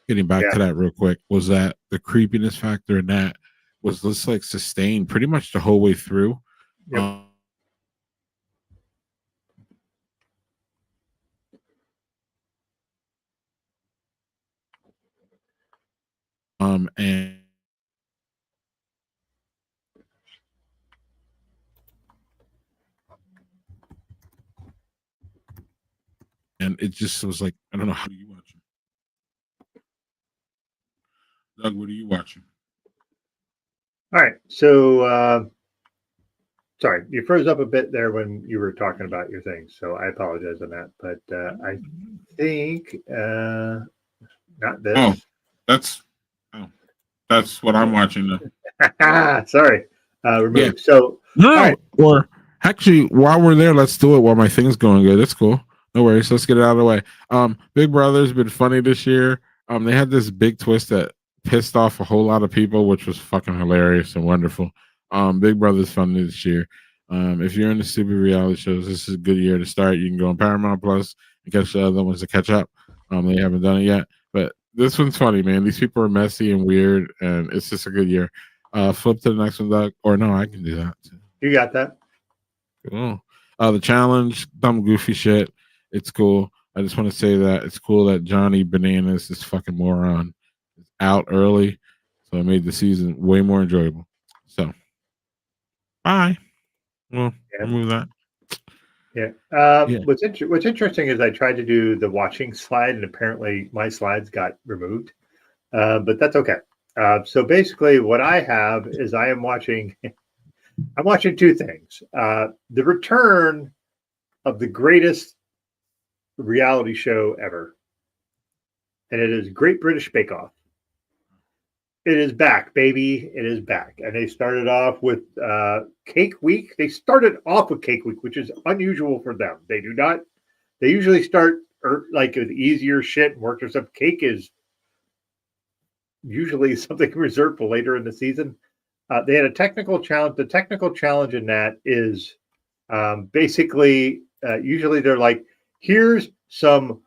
Getting back to that real quick, was that the creepiness factor in that was just like sustained pretty much the whole way through. Yep. And it just was like, I don't know, how are you watching? Doug, what are you watching? all right. So sorry, you froze up a bit there when you were talking about your thing. So I apologize on that. But I think not this. Oh, that's what I'm watching now. Sorry. Remove. Yeah. So No, right. or actually, while we're there, let's do it while my thing's going good. It's cool. No worries. Let's get it out of the way. Big Brother's been funny this year. They had this big twist that pissed off a whole lot of people, which was fucking hilarious and wonderful. Big Brother's funny this year. If you're into stupid reality shows, this is a good year to start. You can go on Paramount Plus and catch the other ones to catch up. They haven't done it yet, but this one's funny, man. These people are messy and weird, and it's just a good year. Flip to the next one, Doug. Or no, I can do that too. You got that. Cool. The challenge, dumb, goofy shit. It's cool. I just want to say that it's cool that Johnny Bananas, this fucking moron, is out early, so it made the season way more enjoyable. So, bye. Well, remove that. Yeah. Yeah. What's interesting is I tried to do the watching slide, and apparently my slides got removed. But that's okay. So basically, what I have is I'm watching two things. The return of the greatest reality show ever, and it is Great British Bake Off. It is back, baby. It is back. And they started off with Cake Week. They started off with Cake Week, which is unusual for them. They usually start like with easier shit and work themselves. Cake is usually something reserved for later in the season. They had a technical challenge. The technical challenge in that is basically, usually they're like, here's some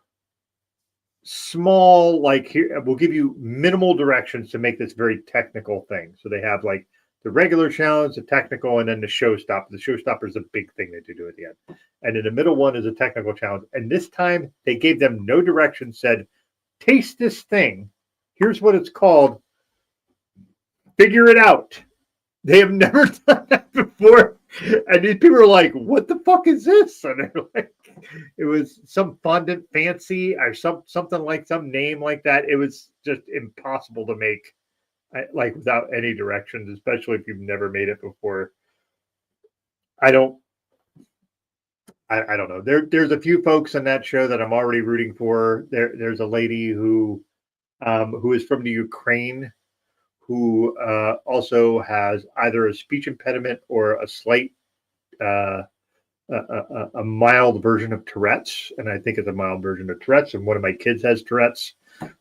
small, like, here, we'll give you minimal directions to make this very technical thing. So they have like the regular challenge, the technical, and then the showstopper. The showstopper is a big thing that they do at the end. And in the middle one is a technical challenge. And this time they gave them no direction, said, taste this thing. Here's what it's called. Figure it out. They have never done that before. And these people are like, what the fuck is this? And they're like, it was some fondant fancy or something like some name like that. It was just impossible to make, like, without any directions, especially if you've never made it before. I don't know. There's a few folks on that show that I'm already rooting for. There's a lady who is from the Ukraine, who also has either a speech impediment or a slight, a mild version of Tourette's. And I think it's a mild version of Tourette's. And one of my kids has Tourette's.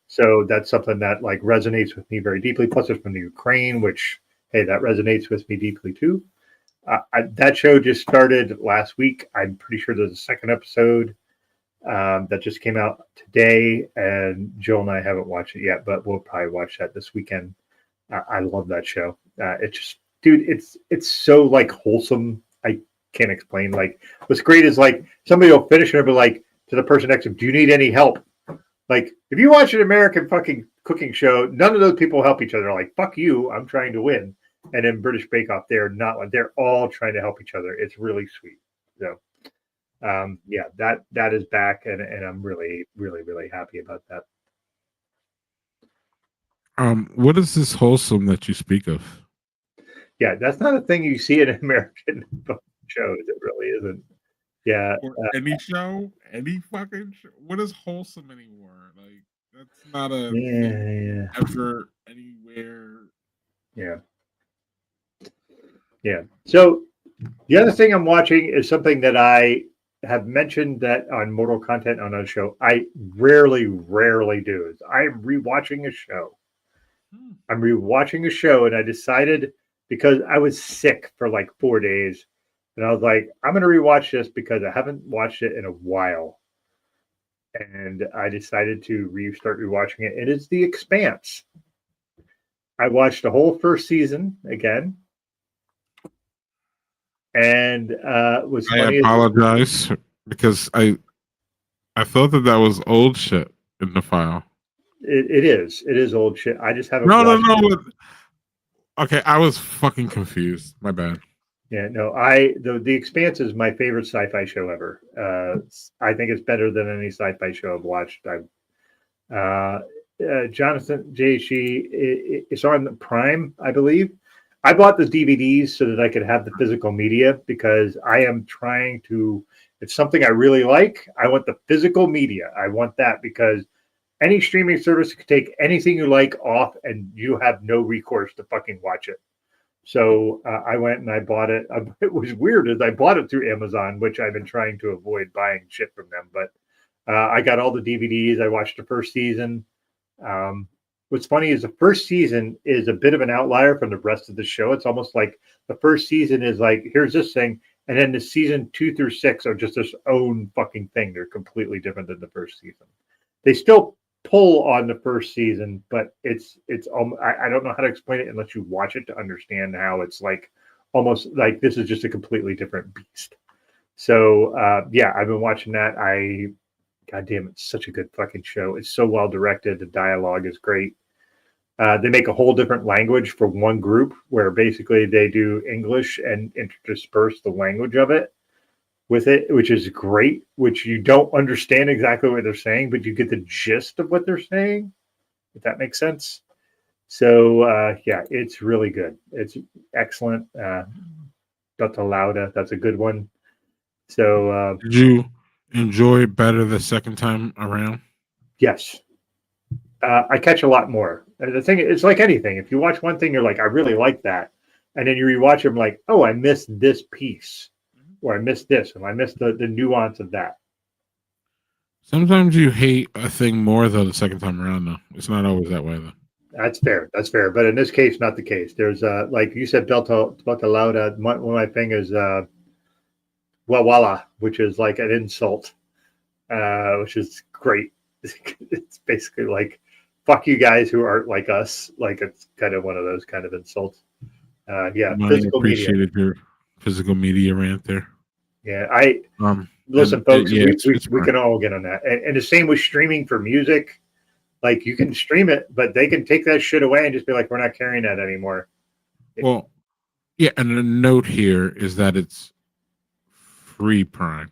So that's something that like resonates with me very deeply. Plus it's from the Ukraine, which, hey, that resonates with me deeply too. That show just started last week. I'm pretty sure there's a second episode that just came out today. And Joel and I haven't watched it yet, but we'll probably watch that this weekend. I love that show. It's just, dude, it's so like wholesome. I can't explain. Like, what's great is like somebody will finish it and be like to the person next to them, "Do you need any help?" Like, if you watch an American fucking cooking show, none of those people help each other. They're like, fuck you, I'm trying to win. And in British Bake Off, they're not like, they're all trying to help each other. It's really sweet. So yeah, that is back, and I'm really, really, really happy about that. What is this wholesome that you speak of? Yeah, that's not a thing you see in American shows. It really isn't. Yeah. Or any show, any fucking show. What is wholesome anymore? Like that's not a thing ever anywhere. Yeah. So the other thing I'm watching is something that I have mentioned that on Mortal Content on a show. I rarely do. Is I'm rewatching a show. I'm rewatching a show, and I decided because I was sick for like 4 days, and I was like, I'm going to rewatch this because I haven't watched it in a while. And I decided to start rewatching it. It is The Expanse. I watched the whole first season again. And was funny. I apologize because I thought that was old shit in the file. It is old shit. I just haven't. No. Okay, I was fucking confused. My bad. Yeah, no. The Expanse is my favorite sci-fi show ever. I think it's better than any sci-fi show I've watched. Jonathan J. It's on Prime, I believe. I bought the DVDs so that I could have the physical media because I am trying to. It's something I really like. I want the physical media. I want that because any streaming service can take anything you like off, and you have no recourse to fucking watch it. So I went and I bought it. It was weird as I bought it through Amazon, which I've been trying to avoid buying shit from them. But I got all the DVDs. I watched the first season. What's funny is the first season is a bit of an outlier from the rest of the show. It's almost like the first season is like, here's this thing. And then the season 2 through 6 are just this own fucking thing. They're completely different than the first season. They still pull on the first season, but it's I don't know how to explain it unless you watch it to understand how it's like almost like this is just a completely different beast. So yeah, I've been watching that. God damn, it's such a good fucking show. It's so well directed. The dialogue is great. They make a whole different language for one group where basically they do English and intersperse the language of it with it, which is great, which you don't understand exactly what they're saying, but you get the gist of what they're saying, if that makes sense. So, yeah, it's really good. It's excellent. Dr. Lauda, that's a good one. So, did you enjoy it better the second time around? Yes. I catch a lot more. The thing, it's like anything. If you watch one thing, you're like, I really like that. And then you rewatch them like, oh, I missed this piece. Or I missed this, and I missed the nuance of that. Sometimes you hate a thing more though the second time around. Though it's not always that way though. That's fair. But in this case, not the case. There's like you said, Belta Lauda. One of my thing is wawala, which is like an insult, which is great. It's basically like fuck you guys who aren't like us. Like it's kind of one of those kind of insults. Yeah, physical appreciated media. Your physical media rant there. Yeah, listen, folks. We can all get on that, and the same with streaming for music. Like you can stream it, but they can take that shit away and just be like, "We're not carrying that anymore." Well, yeah, and a note here is that it's free Prime.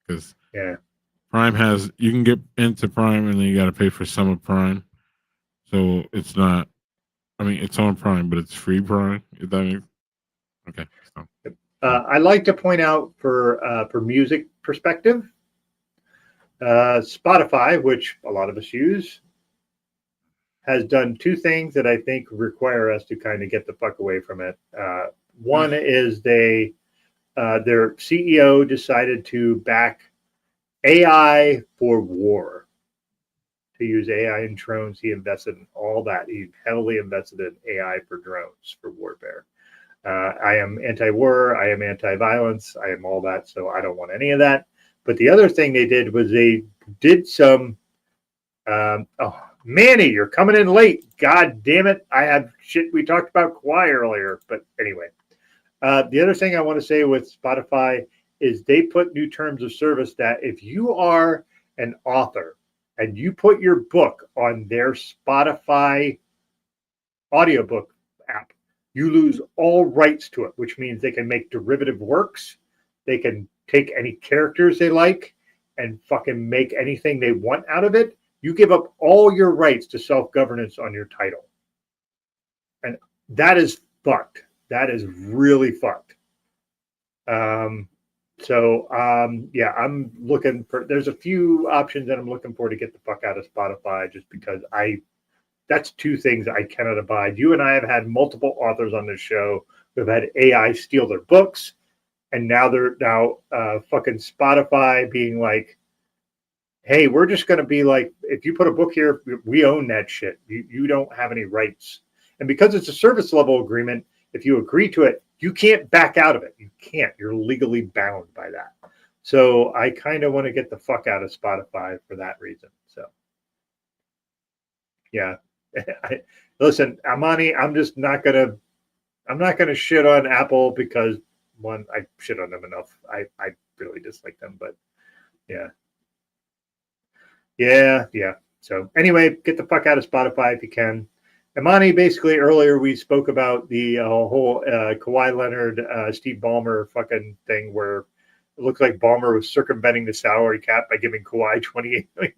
Because Prime has you can get into Prime and then you got to pay for some of Prime, so it's not. I mean, it's on Prime, but it's free Prime. Is that mean? Okay. So. I like to point out for music perspective, Spotify, which a lot of us use, has done two things that I think require us to kind of get the fuck away from it. One is their CEO decided to back AI for war. To use AI in drones, he invested in all that. He heavily invested in AI for drones for warfare. I am anti-war. I am anti-violence. I am all that. So I don't want any of that. But the other thing they did was they did some. Oh, Manny, you're coming in late. God damn it! I had shit. We talked about Kawhi earlier, but anyway. The other thing I want to say with Spotify is they put new terms of service that if you are an author and you put your book on their Spotify audiobook app, you lose all rights to it, which means they can make derivative works. They can take any characters they like and fucking make anything they want out of it. You give up all your rights to self-governance on your title. And that is fucked. That is really fucked. Yeah, I'm looking for, there's a few options that I'm looking for to get the fuck out of Spotify, just because that's two things I cannot abide. You and I have had multiple authors on this show who have had AI steal their books, and now they're fucking Spotify being like, hey, we're just going to be like, if you put a book here, we own that shit. You don't have any rights. And because it's a service level agreement, if you agree to it, you can't back out of it. You can't. You're legally bound by that. So I kind of want to get the fuck out of Spotify for that reason. So, yeah. Listen, Amani, I'm not gonna shit on Apple because, one, I shit on them enough. I really dislike them, but yeah. So anyway, get the fuck out of Spotify if you can. Imani, basically earlier we spoke about the whole Kawhi Leonard, Steve Ballmer fucking thing where it looks like Ballmer was circumventing the salary cap by giving Kawhi $28 million.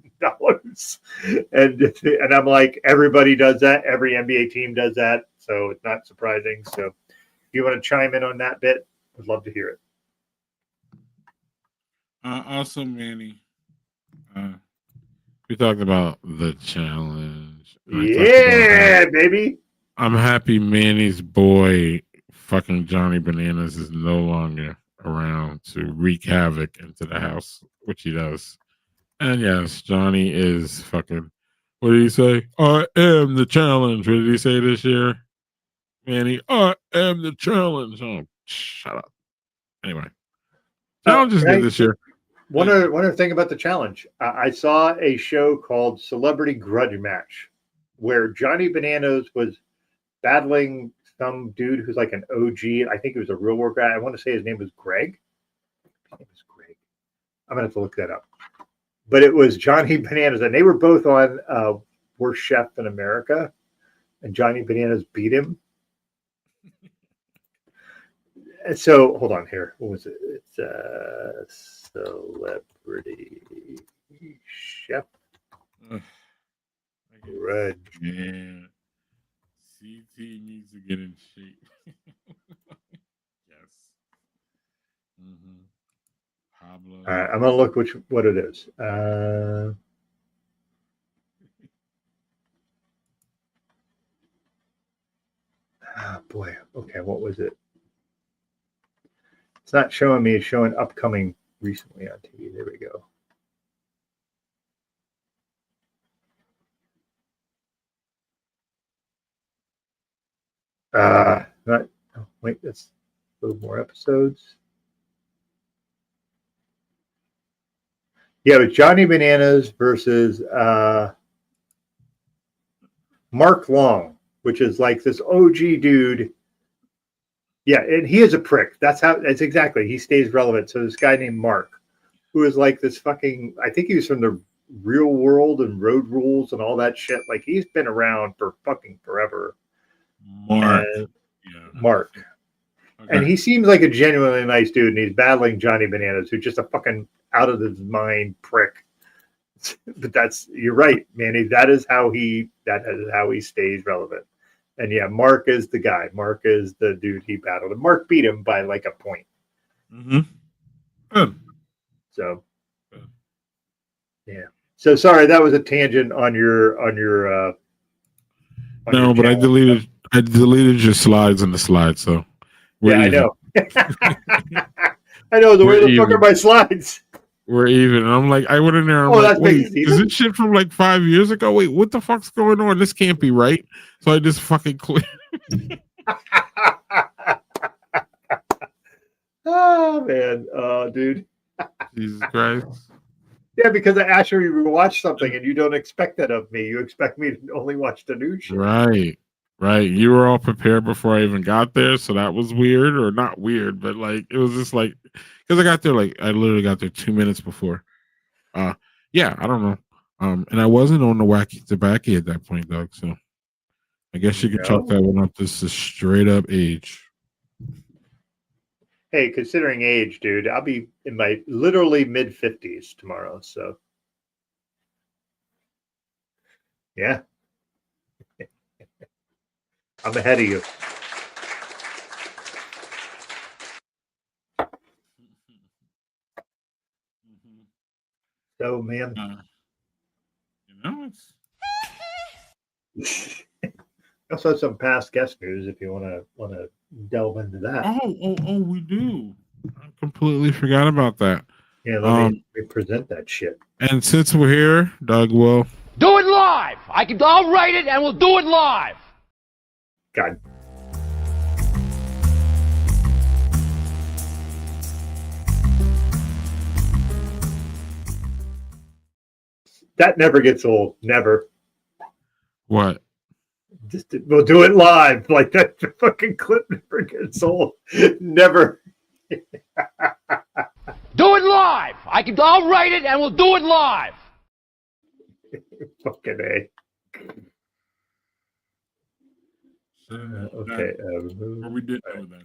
And I'm like, everybody does that. Every NBA team does that. So it's not surprising. So if you want to chime in on that bit, I'd love to hear it. Also, Manny, we talked about the challenge. Yeah, baby. I'm happy Manny's boy, fucking Johnny Bananas, is no longer around to wreak havoc into the house, which he does. And yes, Johnny is fucking, what did he say? I am the challenge. What did he say this year? Manny, I am the challenge. Oh, shut up. Anyway, challenge is good this year. One other thing about the challenge. I saw a show called Celebrity Grudge Match where Johnny Bananas was battling some dude who's like an OG. I think he was a real world guy. I want to say his name was Greg. His name was Greg. I'm going to have to look that up. But it was Johnny Bananas, and they were both on Worst Chef in America, and Johnny Bananas beat him. So hold on here. What was it? It's Celebrity Chef. Grudge. Man, CT needs to get in shape. Yes. Mm-hmm. Pablo. All right, I'm gonna look what it is. Boy. Okay, what was it? It's not showing me. It's showing upcoming recently on TV. There we go. Wait, that's a little more episodes. Yeah, it was Johnny Bananas versus Mark Long, which is like this OG dude. Yeah, and he is a prick. That's exactly. He stays relevant. So this guy named Mark, who is like this fucking, I think he was from the Real World and Road Rules and all that shit. Like he's been around for fucking forever. Mark. Mark. Okay. And he seems like a genuinely nice dude, and he's battling Johnny Bananas, who's just a fucking out of his mind prick. But you're right, Manny. That is how he stays relevant. And yeah, Mark is the guy. Mark is the dude he battled. And Mark beat him by like a point. Mm-hmm. Good. So yeah. So sorry, that was a tangent on your no, but channel. I deleted your slides in the slide, so yeah, I know. I know. Where the fuck are my slides? We're even. And I'm like, I went in there. I'm like, wait, is this shit from like 5 years ago? Wait, what the fuck's going on? This can't be right. So I just fucking quit. Oh man, dude. Jesus Christ. Yeah, because I actually watch something and you don't expect that of me. You expect me to only watch the new shit. Right. You were all prepared before I even got there, so that was weird, or not weird, but like it was just like because I got there I literally got there 2 minutes before. Yeah, I don't know. And I wasn't on the wacky tobacco at that point, Doug. So I guess you could chalk that one up. This is straight up age. Hey, considering age, dude, I'll be in my literally mid-50s tomorrow. So, yeah. I'm ahead of you. So, man. It's Also have some past guest news if you want to delve into that. oh, we do. I completely forgot about that. Yeah, let me present that shit. And since we're here, Doug will do it live. I'll write it and we'll do it live. God. That never gets old. Never. What? We'll do it live. Like that fucking clip never gets old. Never. Do it live. I'll write it and we'll do it live. Fucking A. Okay. We did know then.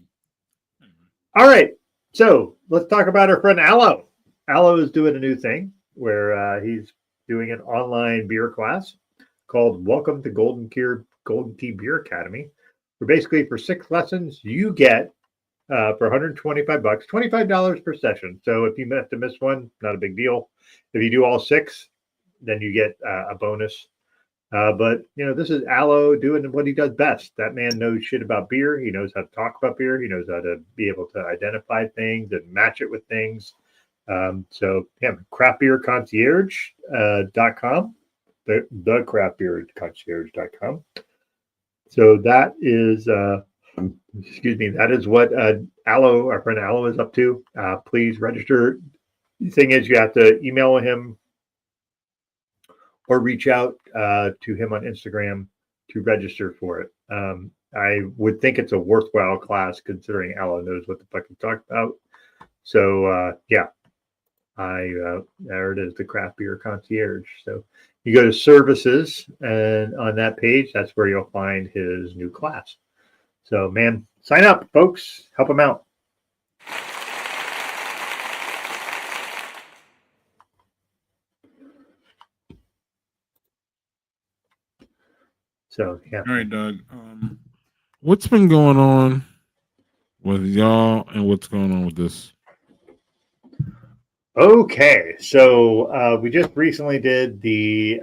All right. So let's talk about our friend Aloe. Aloe is doing a new thing where he's doing an online beer class called Welcome to Golden Tea Beer Academy. Where basically for 6 lessons, you get for $125, $25 per session. So if you have to miss one, not a big deal. If you do all 6, then you get a bonus. But, this is Aloe doing what he does best. That man knows shit about beer. He knows how to talk about beer. He knows how to be able to identify things and match it with things. craftbeerconcierge.com, the craftbeerconcierge.com. So that is, that is what Aloe, our friend Aloe, is up to. Please register. The thing is, you have to email him or reach out to him on Instagram to register for it. I would think it's a worthwhile class considering Aloe knows what the fuck he's talking about. So, there it is, the Craft Beer Concierge. So you go to services, and on that page, that's where you'll find his new class. So, man, sign up, folks. Help him out. So, yeah. All right, Doug. What's been going on with y'all and what's going on with this? Okay, so we just recently did the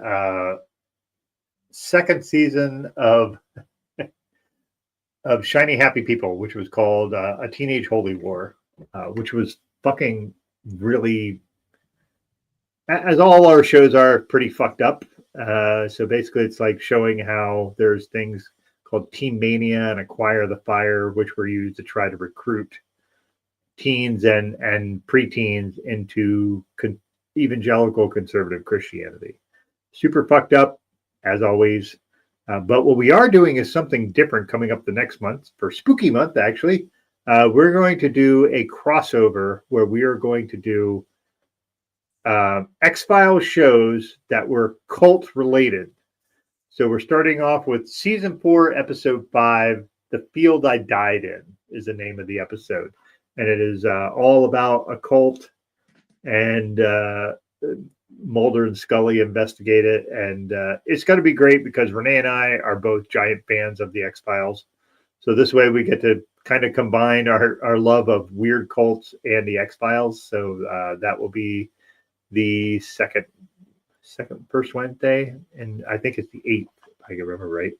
second season of Shiny Happy People, which was called A Teenage Holy War, which was fucking really, as all our shows are, pretty fucked up. So basically it's like showing how there's things called Teen Mania and Acquire the Fire, which were used to try to recruit teens and preteens into evangelical conservative Christianity. Super fucked up, as always. But what we are doing is something different coming up the next month, for Spooky Month, actually. We're going to do a crossover where we are going to do X-Files shows that were cult related. So we're starting off with season 4, episode 5, The Field I Died In is the name of the episode. And it is all about a cult, and Mulder and Scully investigate it. And it's going to be great because Renee and I are both giant fans of the X-Files. So this way we get to kind of combine our love of weird cults and the X-Files. So that will be the first Wednesday, and I think it's the 8th, if I can remember right.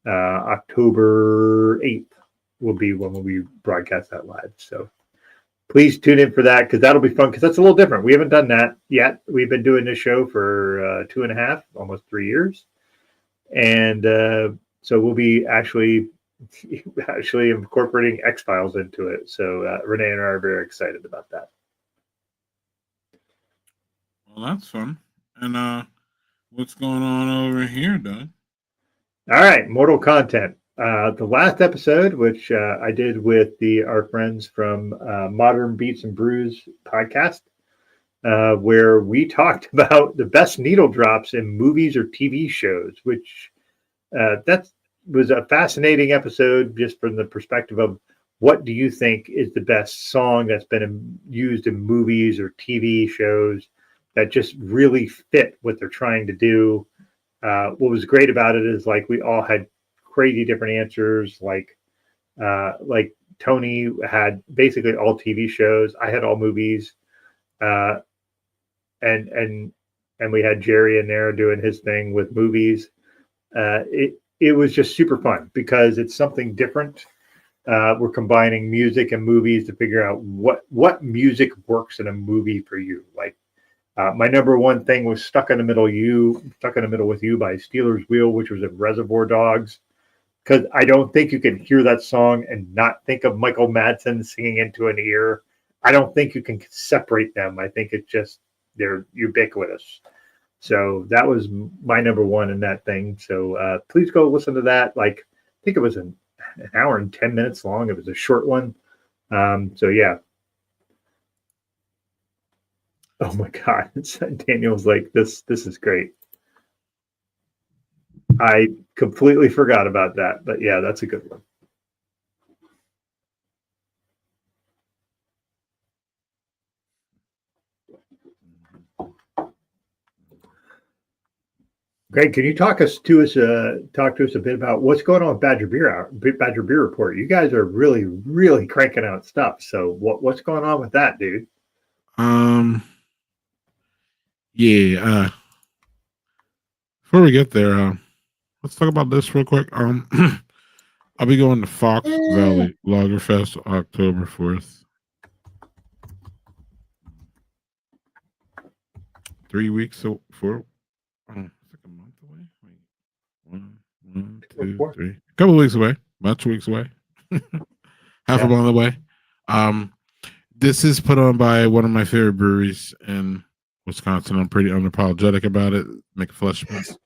October 8th will be when we broadcast that live. So please tune in for that, because that'll be fun, because that's a little different. We haven't done that yet. We've been doing this show for 2.5, almost 3 years. And so we'll be actually incorporating X-Files into it. So Renee and I are very excited about that. Well, that's fun. And what's going on over here, Doug? All right, Mortal Content. The last episode, which I did with our friends from Modern Beats and Brews podcast, where we talked about the best needle drops in movies or TV shows, which that was a fascinating episode just from the perspective of what do you think is the best song that's been used in movies or TV shows that just really fit what they're trying to do. What was great about it is like we all had crazy different answers. Like Tony had basically all TV shows. I had all movies, and we had Jerry in there doing his thing with movies. It was just super fun because it's something different. We're combining music and movies to figure out what music works in a movie for you. Like my number one thing was Stuck in the Middle with You by Steelers Wheel, which was in Reservoir Dogs. Because I don't think you can hear that song and not think of Michael Madsen singing into an ear. I don't think you can separate them. I think it's just they're ubiquitous. So that was my number one in that thing. So please go listen to that. Like I think it was an hour and 10 minutes long. It was a short one. So yeah. Oh my God. Daniel's like, this is great. I completely forgot about that, but yeah, that's a good one. Greg, can you talk to us a bit about what's going on with Badger Beer Report? You guys are really, really cranking out stuff. So what's going on with that, dude? Yeah. Before we get there, let's talk about this real quick. I'll be going to Fox Valley Lagerfest October 4th. 3 weeks so for it's like a month away. Wait, one, two, three. A couple of weeks away. Bunch of weeks away. Half a month away. This is put on by one of my favorite breweries in Wisconsin. I'm pretty unapologetic about it. Make Fleshmans.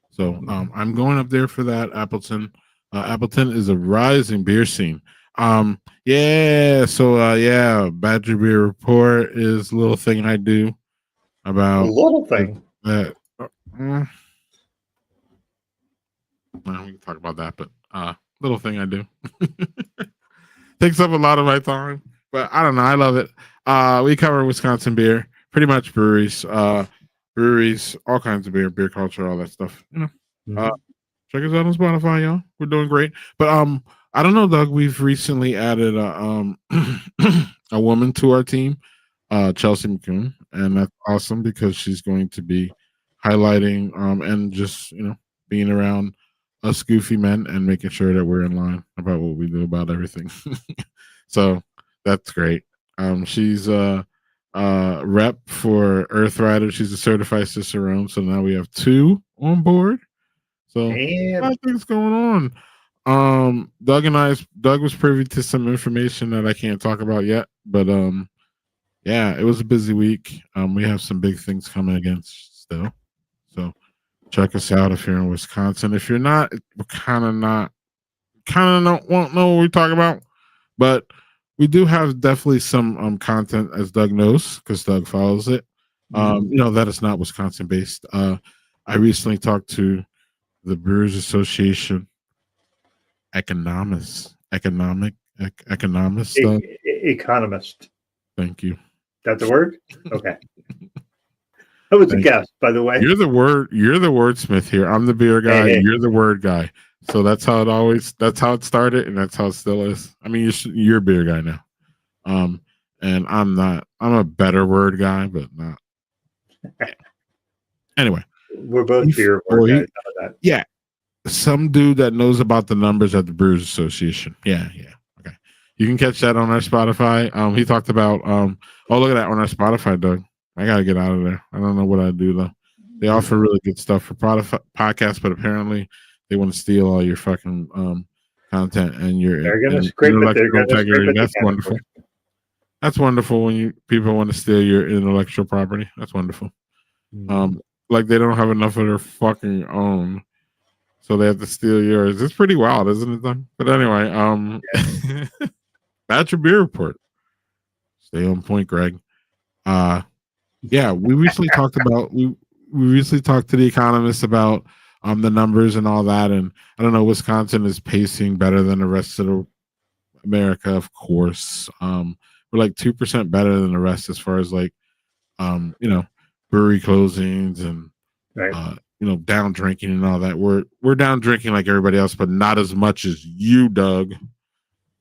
So I'm going up there for that. Appleton. Appleton is a rising beer scene. Yeah. So Badger Beer Report is a little thing I do about a little thing. That. We can talk about that, but little thing I do takes up a lot of my time. But I don't know. I love it. We cover Wisconsin beer, pretty much breweries, all kinds of beer culture, all that stuff. You know, check us out on Spotify, y'all. We're doing great. But I don't know, Doug. We've recently added a woman to our team, Chelsea McCoon, and that's awesome because she's going to be highlighting and just being around us goofy men and making sure that we're in line about what we do about everything. So that's great. She's a rep for Earth Rider. She's a certified cicerone. So now we have 2 on board. So a lot of things going on. Doug was privy to some information that I can't talk about yet, but yeah, it was a busy week. We have some big things coming against still. So check us out if you're in Wisconsin. If you're not, we're kind of won't know what we're talking about, but we do have definitely some content, as Doug knows, because Doug follows it. That is not Wisconsin based. I recently talked to the Brewers Association economist. Economist. Thank you. That's the word? Okay. That was a guess, by the way. You're the wordsmith here. I'm the beer guy. Hey. You're the word guy. So that's how it started, and that's how it still is. I mean, you're a beer guy now. And I'm not. I'm a better word guy, but not. Anyway. We're both beer word guys. That. Yeah. Some dude that knows about the numbers at the Brewers Association. Yeah. Okay. You can catch that on our Spotify. He talked about look at that on our Spotify, Doug. I gotta get out of there. I don't know what I do though. They offer really good stuff for podcasts, but apparently they want to steal all your fucking content and your intellectual integrity. That's wonderful. That's wonderful when people want to steal your intellectual property. That's wonderful. Like they don't have enough of their fucking own, so they have to steal yours. It's pretty wild, isn't it? Though? But anyway, that's your beer report. Stay on point, Greg. Yeah, we recently talked about we recently talked to the economists about the numbers and all that, and I don't know, Wisconsin is pacing better than the rest of America, of course. We're like 2% better than the rest as far as like you know, brewery closings and Right. you know, down drinking and all that. We're down drinking like everybody else, but not as much as you, Doug.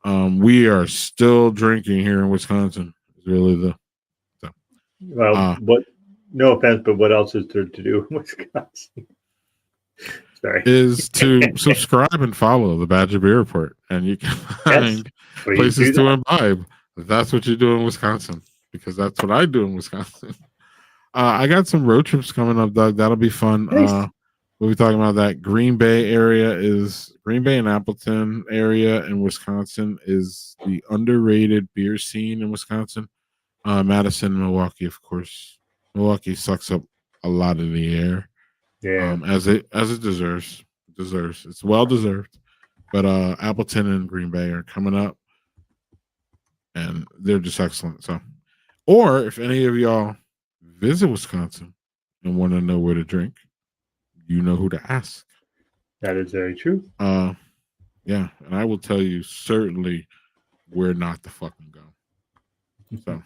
We are still drinking here in Wisconsin. Is really the Well, what? No offense, but what else is there to do in Wisconsin? Sorry. is to subscribe and follow the Badger Beer Report, and you can find Please places do to that. imbibe. That's what you do in Wisconsin, because that's what I do in Wisconsin. I got some road trips coming up, Doug. That'll be fun. Nice. We'll be talking about that. Green Bay and Appleton area in Wisconsin is the underrated beer scene in Wisconsin. Madison, Milwaukee, of course. Milwaukee sucks up a lot of the air. Yeah. As it deserves. It's well deserved. But Appleton and Green Bay are coming up, and they're just excellent. So, or if any of y'all visit Wisconsin and want to know where to drink, you know who to ask. That is very true. Yeah, and I will tell you certainly where not to fucking go. So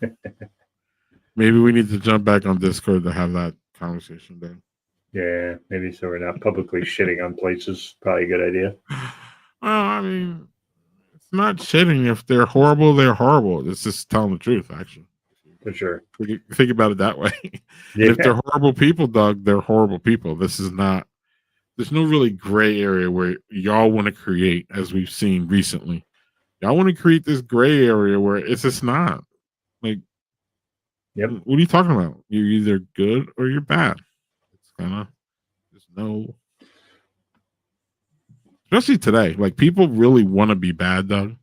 maybe we need to jump back on Discord to have that conversation then. Yeah, maybe so we're not publicly shitting on places. Probably a good idea. Well, I mean, it's not shitting. If they're horrible, they're horrible. It's just telling the truth, actually. For sure. Think about it that way. Yeah. If they're horrible people, Doug, they're horrible people. This is not. There's no really gray area where y'all want to create, as we've seen recently. Y'all want to create this gray area where it's just not. Like, Yep. What are you talking about? You're either good or you're bad. It's kind of there's no. Especially today, like people really want to be bad, Doug.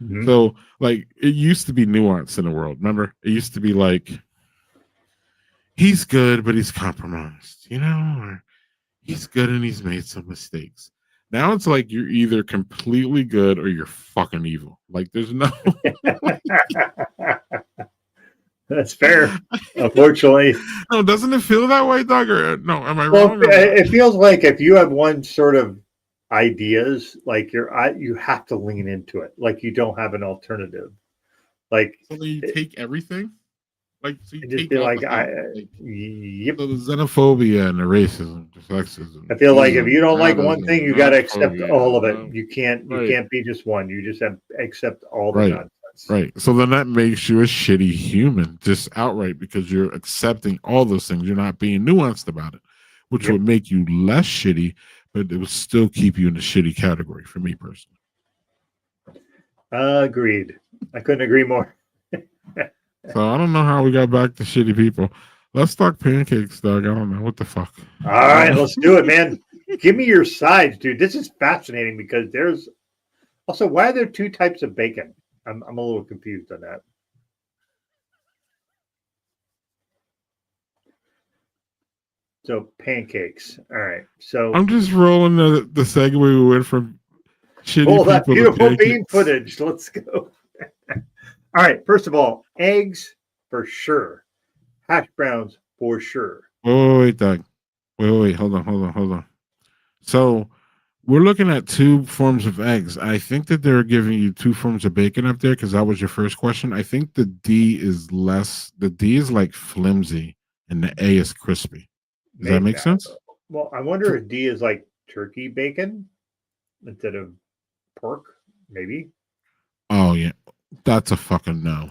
Mhm. So, like, it used to be nuance in the world. Remember, it used to be like, he's good, but he's compromised, you know, or he's good and he's made some mistakes. Now it's like you're either completely good or you're fucking evil. Like, there's no. That's fair. Unfortunately. No, doesn't it feel that way, Doug? Or no, am I Well, wrong? Or it feels like if you have one sort of ideas, like you have to lean into it. Like you don't have an alternative. Like so you take everything. Like, so you I just take feel all like the hate. yep. So the xenophobia and the racism, the sexism. I feel like if you don't like one racism, thing, you got to accept xenophobia, all of it. no. You can't be just one. You just have to accept all the Right. nonsense. Right. So then that makes you a shitty human, just outright, because you're accepting all those things. You're not being nuanced about it, which Yep. would make you less shitty, but it would still keep you in the shitty category for me personally. Agreed. I couldn't agree more. So I don't know how we got back to shitty people. Let's talk pancakes, Doug. I don't know. What the fuck? All right, let's do it, man. Give me your sides, dude. This is fascinating because there's also, why are there two types of bacon? I'm a little confused on that. So pancakes. All right. So I'm just rolling the segue we went from shitty roll that people to beautiful bean pancakes. footage. Let's go. All right. First of all, eggs for sure. Hash browns for sure. Wait, Doug. Wait. Hold on. So we're looking at two forms of eggs. I think that they're giving you two forms of bacon up there because that was your first question. I think the D is less. The D is like flimsy, and the A is crispy. Does that make sense? Well, I wonder if D is like turkey bacon instead of pork, maybe. Oh yeah, that's a fucking no.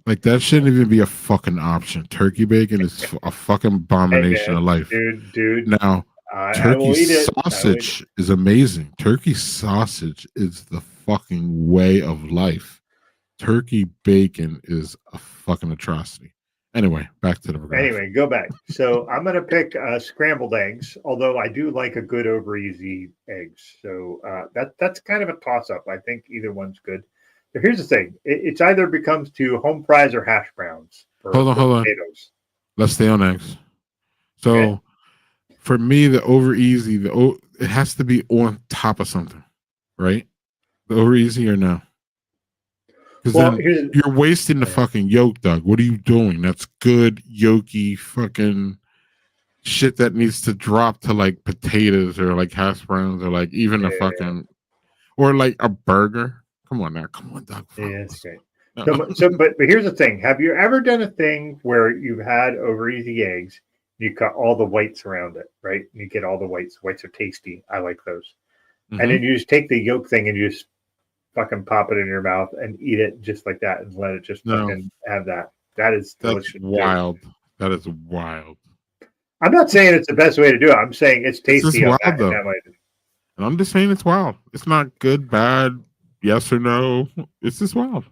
Like that shouldn't even be a fucking option. Turkey bacon is a fucking abomination man, of life. Dude. Now, I will turkey eat it. sausage is amazing. Turkey sausage is the fucking way of life. Turkey bacon is a fucking atrocity. Anyway, back to the graph. Anyway, go back. So I'm going to pick scrambled eggs, although I do like a good over easy eggs. So that's kind of a toss up. I think either one's good. But here's the thing: it's either becomes to home fries or hash browns. Hold on. Potatoes. Let's stay on eggs. So Okay. for me, the over easy, it has to be on top of something, right? The over easy or no? Because Well, then you're wasting the fucking yolk, Doug. What are you doing? That's good yolky fucking shit that needs to drop to like potatoes or like hash browns or like even a fucking or like a burger. Come on now, come on, Doug. Yeah, that's great. No. But here's the thing: have you ever done a thing where you've had over easy eggs? You cut all the whites around it, right? You get all the whites. Whites are tasty. I like those. And then you just take the yolk thing and you just fucking pop it in your mouth and eat it just like that and let it just fucking have that. That's delicious. Wild. That is wild. I'm not saying it's the best way to do it. I'm saying it's tasty. It's wild, though. And I'm just saying it's wild. It's not good, bad, yes or no. It's just wild.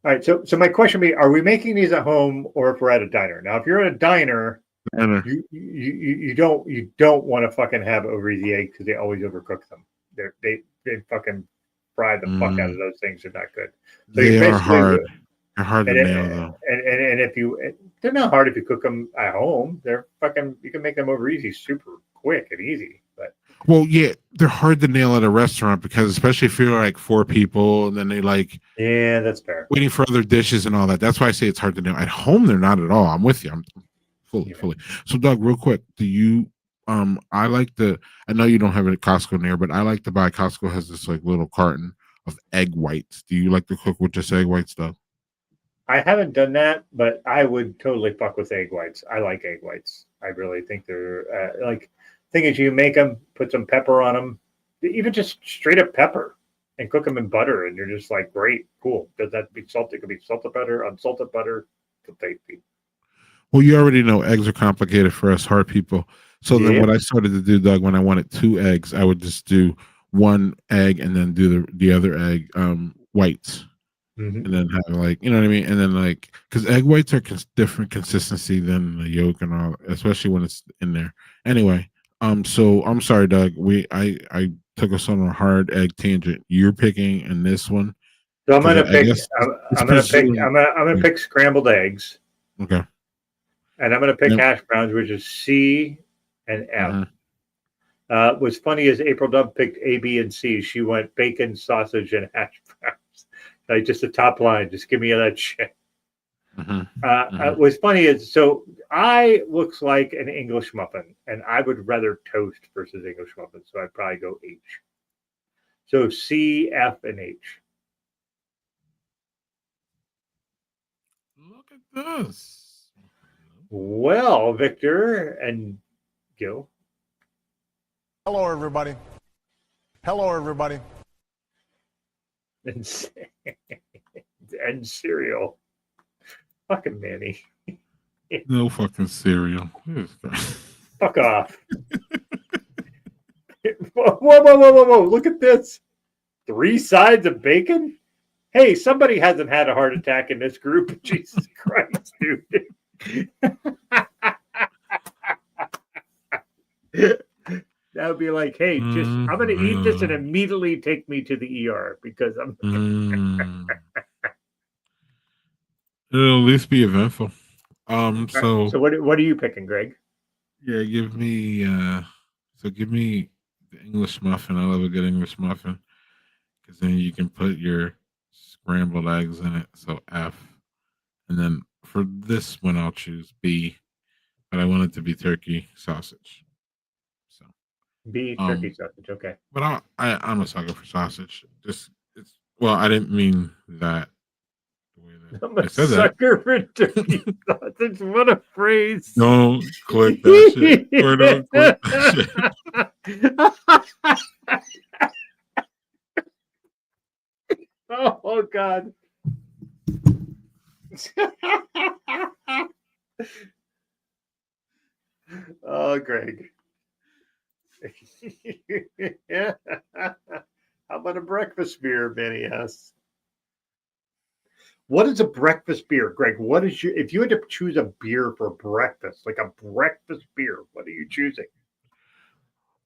All right. So my question would be: are we making these at home or if we're at a diner? Now, if you're at a diner, you don't want to fucking have over easy eggs because they always overcook them. They fucking fry the fuck out of those things. They're not good. So they are hard. They're hard to nail, though. And if they're not hard if you cook them at home. They're fucking. You can make them over easy, super quick and easy. But well, yeah, they're hard to nail at a restaurant because especially if you're like 4 people and then they like that's fair. Waiting for other dishes and all that. That's why I say it's hard to nail. At home, they're not at all. I'm with you. I'm fully. So, Doug, real quick, do you? I like I know you don't have it at Costco near, but I like to buy. Costco has this like little carton of egg whites. Do you like to cook with just egg whites, Doug? I haven't done that, but I would totally fuck with egg whites. I like egg whites. I really think they're like. Thing is, you make them, put some pepper on them, even just straight up pepper, and cook them in butter, and you're just like, great, cool. Does that be salted? It could be salted butter, unsalted butter. Tasty. Well, you already know eggs are complicated for us hard people. So then what I started to do, Doug, when I wanted 2 eggs, I would just do 1 egg and then do the other egg whites. And then have like, you know what I mean? And then like, because egg whites are different consistency than the yolk and all, especially when it's in there. Anyway, so I'm sorry, Doug. I took us on a hard egg tangent. You're picking in this one. So I'm gonna pick. I'm gonna pick scrambled eggs. Okay. And I'm gonna pick hash browns, which is C and F. What's funny is April Dove picked A, B, and C. She went bacon, sausage, and hash browns. Like just the top line. Just give me that shit. What's funny is, so I looks like an English muffin, and I would rather toast versus English muffin, so I'd probably go H. So C, F, and H. Look at this. Well, Victor and Gil. Hello, everybody. Hello, everybody. And cereal. Fucking Manny. No fucking cereal. Fuck off. Whoa. Look at this. 3 sides of bacon? Hey, somebody hasn't had a heart attack in this group. Jesus Christ, dude. That would be like, hey, I'm going to eat this and immediately take me to the ER because I'm. It'll at least be eventful. So what are you picking, Greg? Yeah, give me the English muffin. I love a good English muffin because then you can put your scrambled eggs in it. So F, and then for this one I'll choose B, but I want it to be turkey sausage. So B, turkey sausage. Okay. But I'm a sucker for sausage. I didn't mean that. I'm a sucker for turkey sausage. What a phrase. Don't click that shit. Or don't click that shit. Oh, God. Oh, Greg. Yeah. How about a breakfast beer, Benny asks? What is a breakfast beer, Greg? If you had to choose a beer for breakfast, like a breakfast beer, what are you choosing?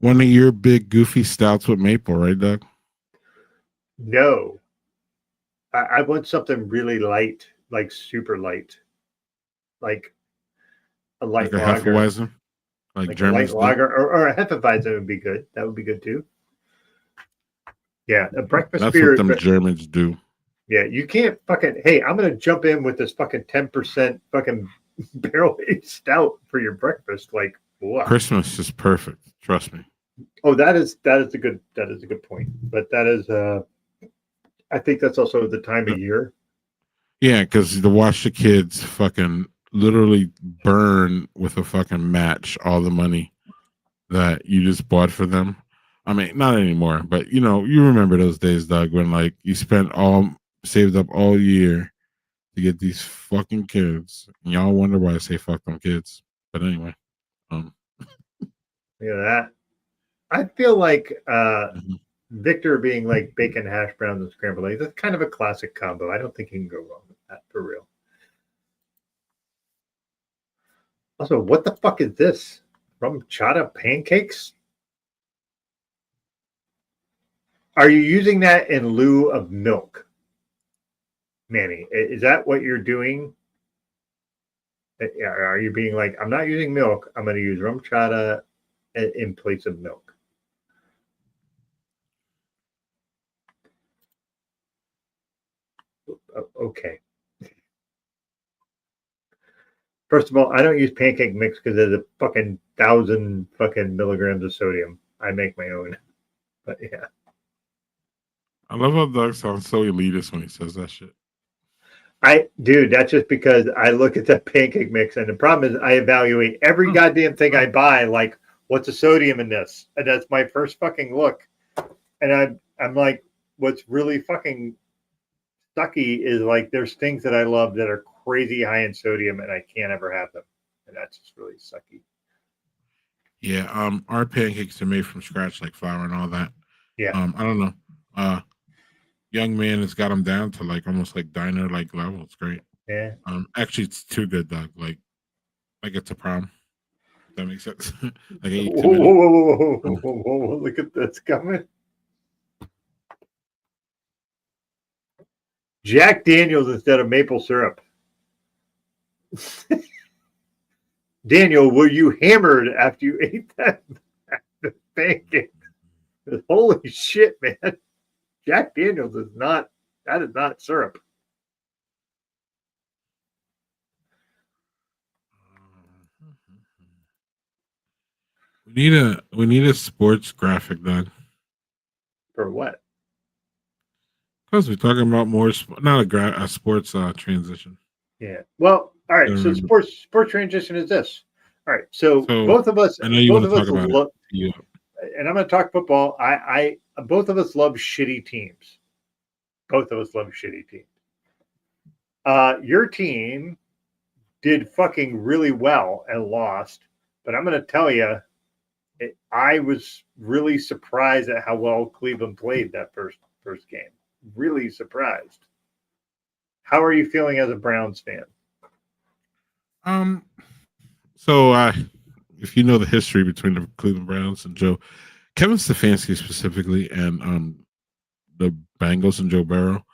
One of your big goofy stouts with maple, right, Doug? No. I want something really light, like super light. Like a light lager. Hefeweizen? Like German lager or a Hefeweizen would be good. That would be good too. Yeah, a breakfast beer. That's what them Germans do. Yeah, you can't fucking. Hey, I'm gonna jump in with this fucking 10% fucking barrel aged stout for your breakfast. Like what? Christmas is perfect. Trust me. Oh, that is a good point. But that is I think that's also the time of year. Yeah, because to watch the kids fucking literally burn with a fucking match all the money that you just bought for them. I mean, not anymore, but you know, you remember those days, Doug, when like you saved up all year to get these fucking kids. And y'all wonder why I say fuck them kids. But anyway, You know that. I feel like mhm. Victor being like bacon hash browns and scrambled eggs. That's kind of a classic combo. I don't think you can go wrong with that for real. Also, what the fuck is this? Rum chata pancakes? Are you using that in lieu of milk, Manny? Is that what you're doing? Are you being like, I'm not using milk. I'm going to use rum chata in place of milk? Okay. First of all, I don't use pancake mix because there's a fucking 1,000 fucking milligrams of sodium. I make my own. But yeah. I love how Doug sounds so elitist when he says that shit. Dude, that's just because I look at that pancake mix, and the problem is I evaluate every goddamn thing I buy. Like, what's the sodium in this? And that's my first fucking look. And I'm like, what's really fucking sucky is like there's things that I love that are crazy high in sodium, and I can't ever have them, and that's just really sucky. Yeah, our pancakes are made from scratch, like flour and all that. Yeah. I don't know. Young man has got them down to like almost like diner like level. It's great. Yeah. Actually, it's too good, Doug. Like it's a prom. Does that makes sense? Like I eat too many. Whoa, look at this coming. Jack Daniels instead of maple syrup. Daniel, were you hammered after you ate that pancake? Holy shit, man. Jack Daniels is not syrup. We need a sports graphic done. For what? Because we're talking about more not a sports transition. Yeah. Well, all right. So sports transition is this. All right. So both of us. I know you both want to of talk us about it. and I'm going to talk football. I both of us love shitty teams. Both of us love shitty teams. Your team did fucking really well and lost, but I'm going to tell you, I was really surprised at how well Cleveland played that first game. Really surprised. How are you feeling as a Browns fan? So if you know the history between the Cleveland Browns and Kevin Stefanski specifically, and the Bengals and Joe Burrow,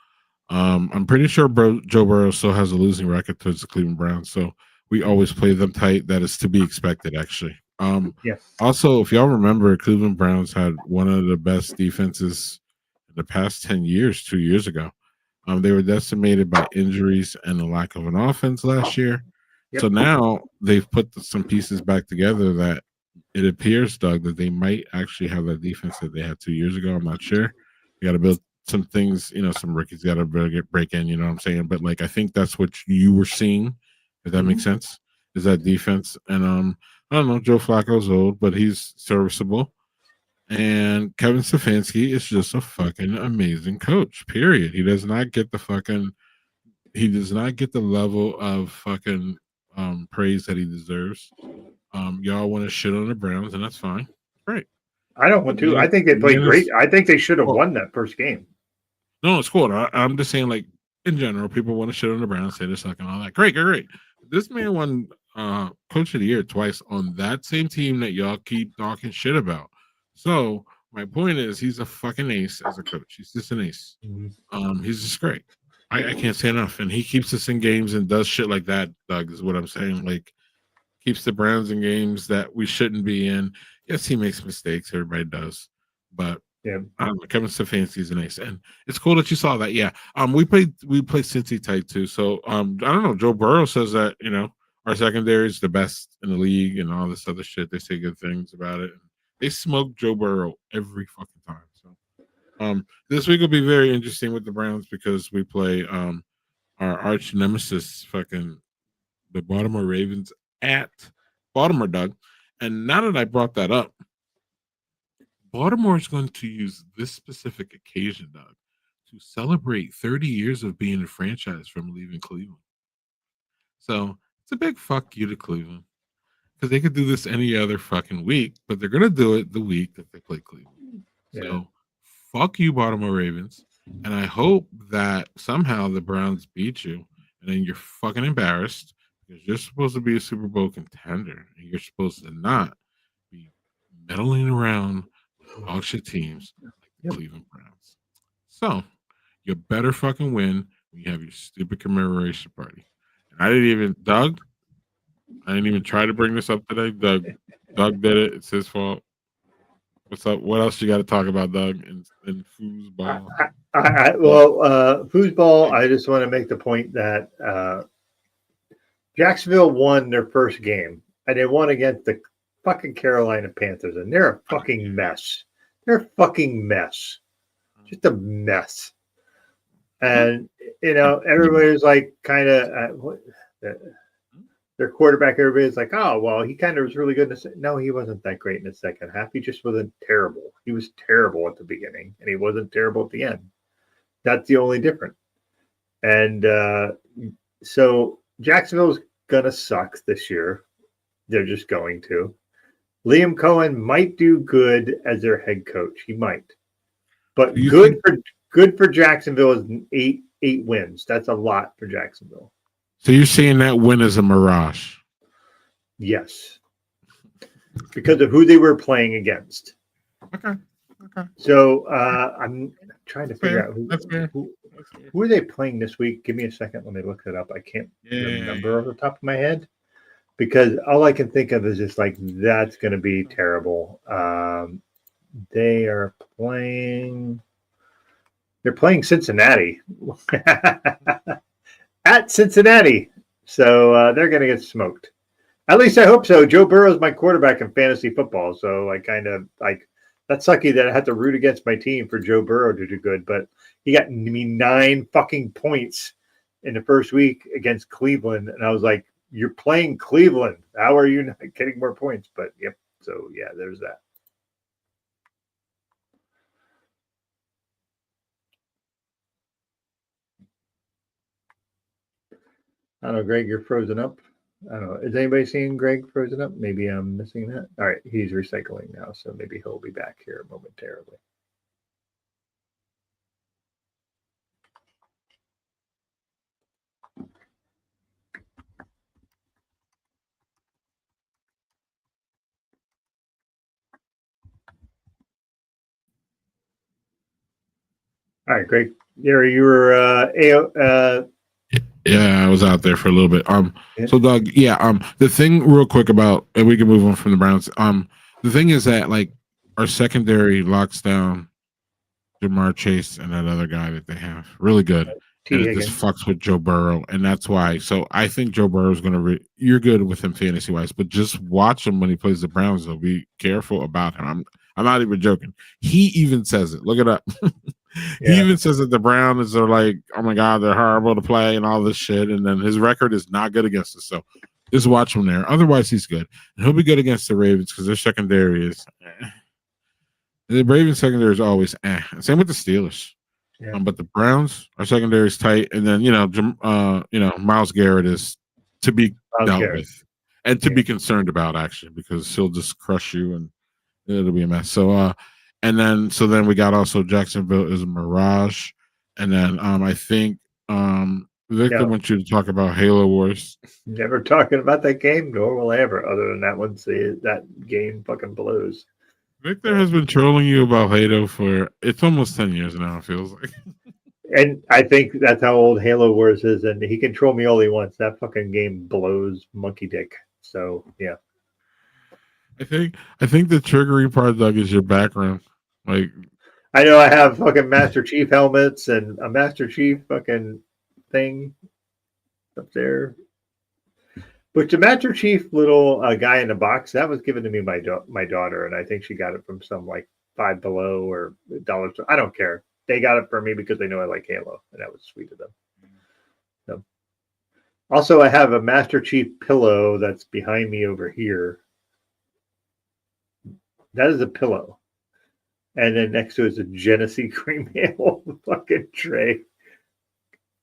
I'm pretty sure Joe Burrow still has a losing record towards the Cleveland Browns. So we always play them tight. That is to be expected, actually. Yes. Also, if y'all remember, Cleveland Browns had one of the best defenses in the past 10 years, 2 years ago. They were decimated by injuries and the lack of an offense last year. Yep. So now they've put some pieces back together that it appears, Doug, that they might actually have that defense that they had 2 years ago. I'm not sure. You got to build some things, some rookies got to break in, you know what I'm saying? But like, I think that's what you were seeing, if that makes sense, is that defense. And I don't know, Joe Flacco's old, but he's serviceable. And Kevin Stefanski is just a fucking amazing coach, period. He does not get the level of fucking praise that he deserves. Y'all want to shit on the Browns, and that's fine. Great. I don't want to. I think they played great. I think they should have won that first game. No, it's cool. I'm just saying, like, in general, people want to shit on the Browns, say they're suck and all that. Great. This man won Coach of the Year twice on that same team that y'all keep talking shit about. So my point is, he's a fucking ace as a coach. He's just an ace. He's just great. I can't say enough. And he keeps us in games and does shit like that, Doug, is what I'm saying. Like, keeps the Browns in games that we shouldn't be in. Yes, he makes mistakes. Everybody does. But Yeah. Kevin Stefanski is an ace, and it's cool that you saw that. Yeah. We played Cincy tight too. So I don't know. Joe Burrow says that our secondary is the best in the league and all this other shit. They say good things about it. They smoke Joe Burrow every fucking time. So this week will be very interesting with the Browns because we play our arch nemesis, fucking the Baltimore Ravens at Baltimore, Doug. And now that I brought that up, Baltimore is going to use this specific occasion, Doug, to celebrate 30 years of being a franchise from leaving Cleveland. So it's a big fuck you to Cleveland because they could do this any other fucking week, but they're going to do it the week that they play Cleveland. Yeah. So fuck you, Baltimore Ravens. And I hope that somehow the Browns beat you and then you're fucking embarrassed because you're supposed to be a Super Bowl contender and you're supposed to not be meddling around dog shit teams like the Cleveland Browns. So you better fucking win when you have your stupid commemoration party. And I didn't even try to bring this up today. Doug did it. It's his fault. What's up? What else you got to talk about, Doug? In foosball? Foosball, I just want to make the point that Jacksonville won their first game, and they won against the fucking Carolina Panthers, and they're a fucking mess. They're a fucking mess. Just a mess. And, everybody's like kind of their quarterback, everybody's like, oh, well, he kind of was really good. No, he wasn't that great in the second half. He just wasn't terrible. He was terrible at the beginning, and he wasn't terrible at the end. That's the only difference. And so Jacksonville's going to suck this year. They're just going to. Liam Cohen might do good as their head coach. He might. But good for Jacksonville is eight wins. That's a lot for Jacksonville. So you're saying that win is a mirage? Yes. Because of who they were playing against. Okay. So I'm trying to figure out who are they playing this week. Give me a second. Let me look it up. I can't remember off the top of my head. Because all I can think of is just like, that's going to be terrible. They are playing... They're playing Cincinnati. At Cincinnati. So they're going to get smoked. At least I hope so. Joe Burrow is my quarterback in fantasy football. So I kind of like... That's sucky that I had to root against my team for Joe Burrow to do good. But he got me 9 fucking points in the first week against Cleveland. And I was like, you're playing Cleveland. How are you not getting more points? But yep. So yeah, there's that. I don't know, Greg, you're frozen up. I don't know. Is anybody seeing Greg frozen up? Maybe I'm missing that. All right. He's recycling now. So maybe he'll be back here momentarily. All right, Greg. Gary, you were Yeah, I was out there for a little bit. So Doug, the thing real quick about, and we can move on from the Browns. The thing is that like our secondary locks down Jamar Chase and that other guy that they have really good. And it just fucks with Joe Burrow, and that's why. So I think Joe Burrow is going to. You're good with him fantasy wise, but just watch him when he plays the Browns. Though, be careful about him. I'm not even joking. He even says it. Look it up. He even says that the Browns are like, oh my God, they're horrible to play and all this shit. And then his record is not good against us. So just watch him there. Otherwise, he's good. And he'll be good against the Ravens because their secondary is. The Ravens secondary is always Same with the Steelers. Yeah. But the Browns, our secondary is tight. And then, Myles Garrett is to be dealt with and to be concerned about, actually, because he'll just crush you and it'll be a mess. So, so then we got also Jacksonville is a mirage. And then I think Victor wants you to talk about Halo Wars. Never talking about that game, nor will I ever, other than that one, say that game fucking blows. Victor has been trolling you about Halo for it's almost 10 years now, it feels like. And I think that's how old Halo Wars is, and he can troll me all he wants. That fucking game blows monkey dick. So yeah. I think the triggering part, Doug, is your background. Like I know I have fucking Master Chief helmets and a Master Chief fucking thing up there. But the Master Chief little guy in the box, that was given to me by my daughter, and I think she got it from some like Five Below or dollar. I don't care. They got it for me because they know I like Halo, and that was sweet of them. So, also, I have a Master Chief pillow that's behind me over here. That is a pillow. And then next to it is a Genesee cream ale fucking tray,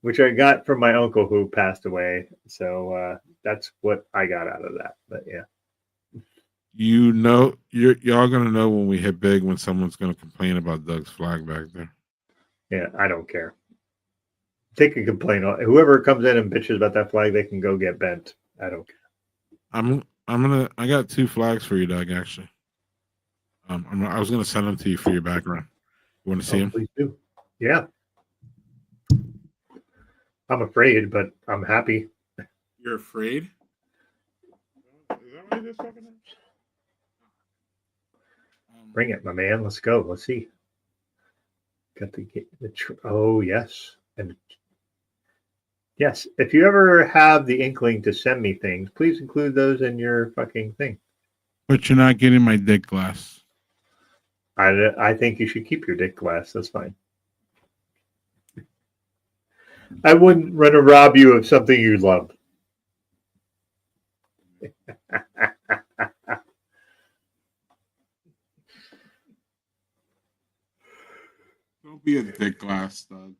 which I got from my uncle who passed away. So that's what I got out of that. But yeah. You know, y'all gonna know when we hit big when someone's gonna complain about Doug's flag back there. Yeah, I don't care. They can complain. Whoever comes in and bitches about that flag, they can go get bent. I don't care. I got 2 flags for you, Doug, actually. I was gonna send them to you for your background. You want to see them? Please do. Yeah. I'm afraid, but I'm happy. You're afraid? Is that what this fucking is? Bring it, my man. Let's go. Let's see. Got oh yes, and yes. If you ever have the inkling to send me things, please include those in your fucking thing. But you're not getting my dick glass. I think you should keep your dick glass. That's fine. I wouldn't run to rob you of something you love. Don't be a dick glass, Doug.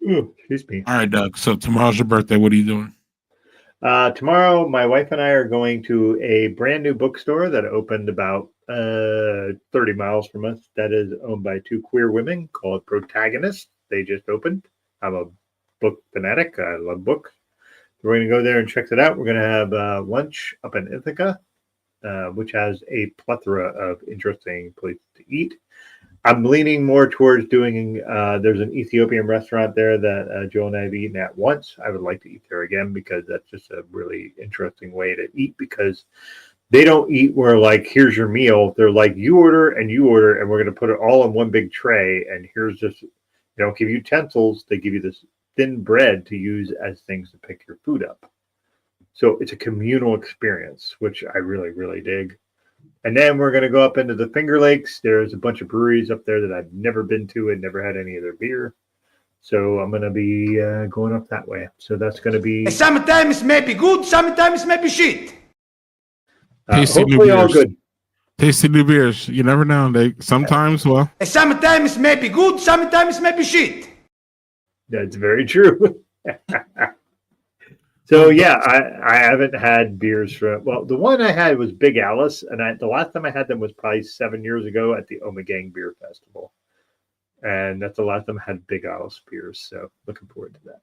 Ooh, excuse me. All right, Doug. So tomorrow's your birthday. What are you doing? Tomorrow, my wife and I are going to a brand new bookstore that opened about 30 miles from us. That is owned by 2 queer women called Protagonist. They just opened. I'm a book fanatic. I love books. We're going to go there and check it out. We're going to have lunch up in Ithaca, which has a plethora of interesting places to eat. I'm leaning more towards doing, there's an Ethiopian restaurant there that Joel and I have eaten at once. I would like to eat there again because that's just a really interesting way to eat, because they don't eat where like, here's your meal. They're like, you order, and we're going to put it all in one big tray. And here's just, they don't give you utensils. They give you this thin bread to use as things to pick your food up. So it's a communal experience, which I really, really dig. And then we're going to go up into the Finger Lakes. There's a bunch of breweries up there that I've never been to and never had any of their beer. So I'm going to be going up that way. So that's going to be... Sometimes maybe good, sometimes maybe shit. Hopefully all good. Tasty new beers. You never know. Sometimes, well... Sometimes maybe good, sometimes maybe shit. That's very true. So yeah, I haven't had beers from, well, the one I had was Big Alice, and the last time I had them was probably 7 years ago at the Omegang Beer Festival, and that's the last time I had Big Alice beers. So looking forward to that.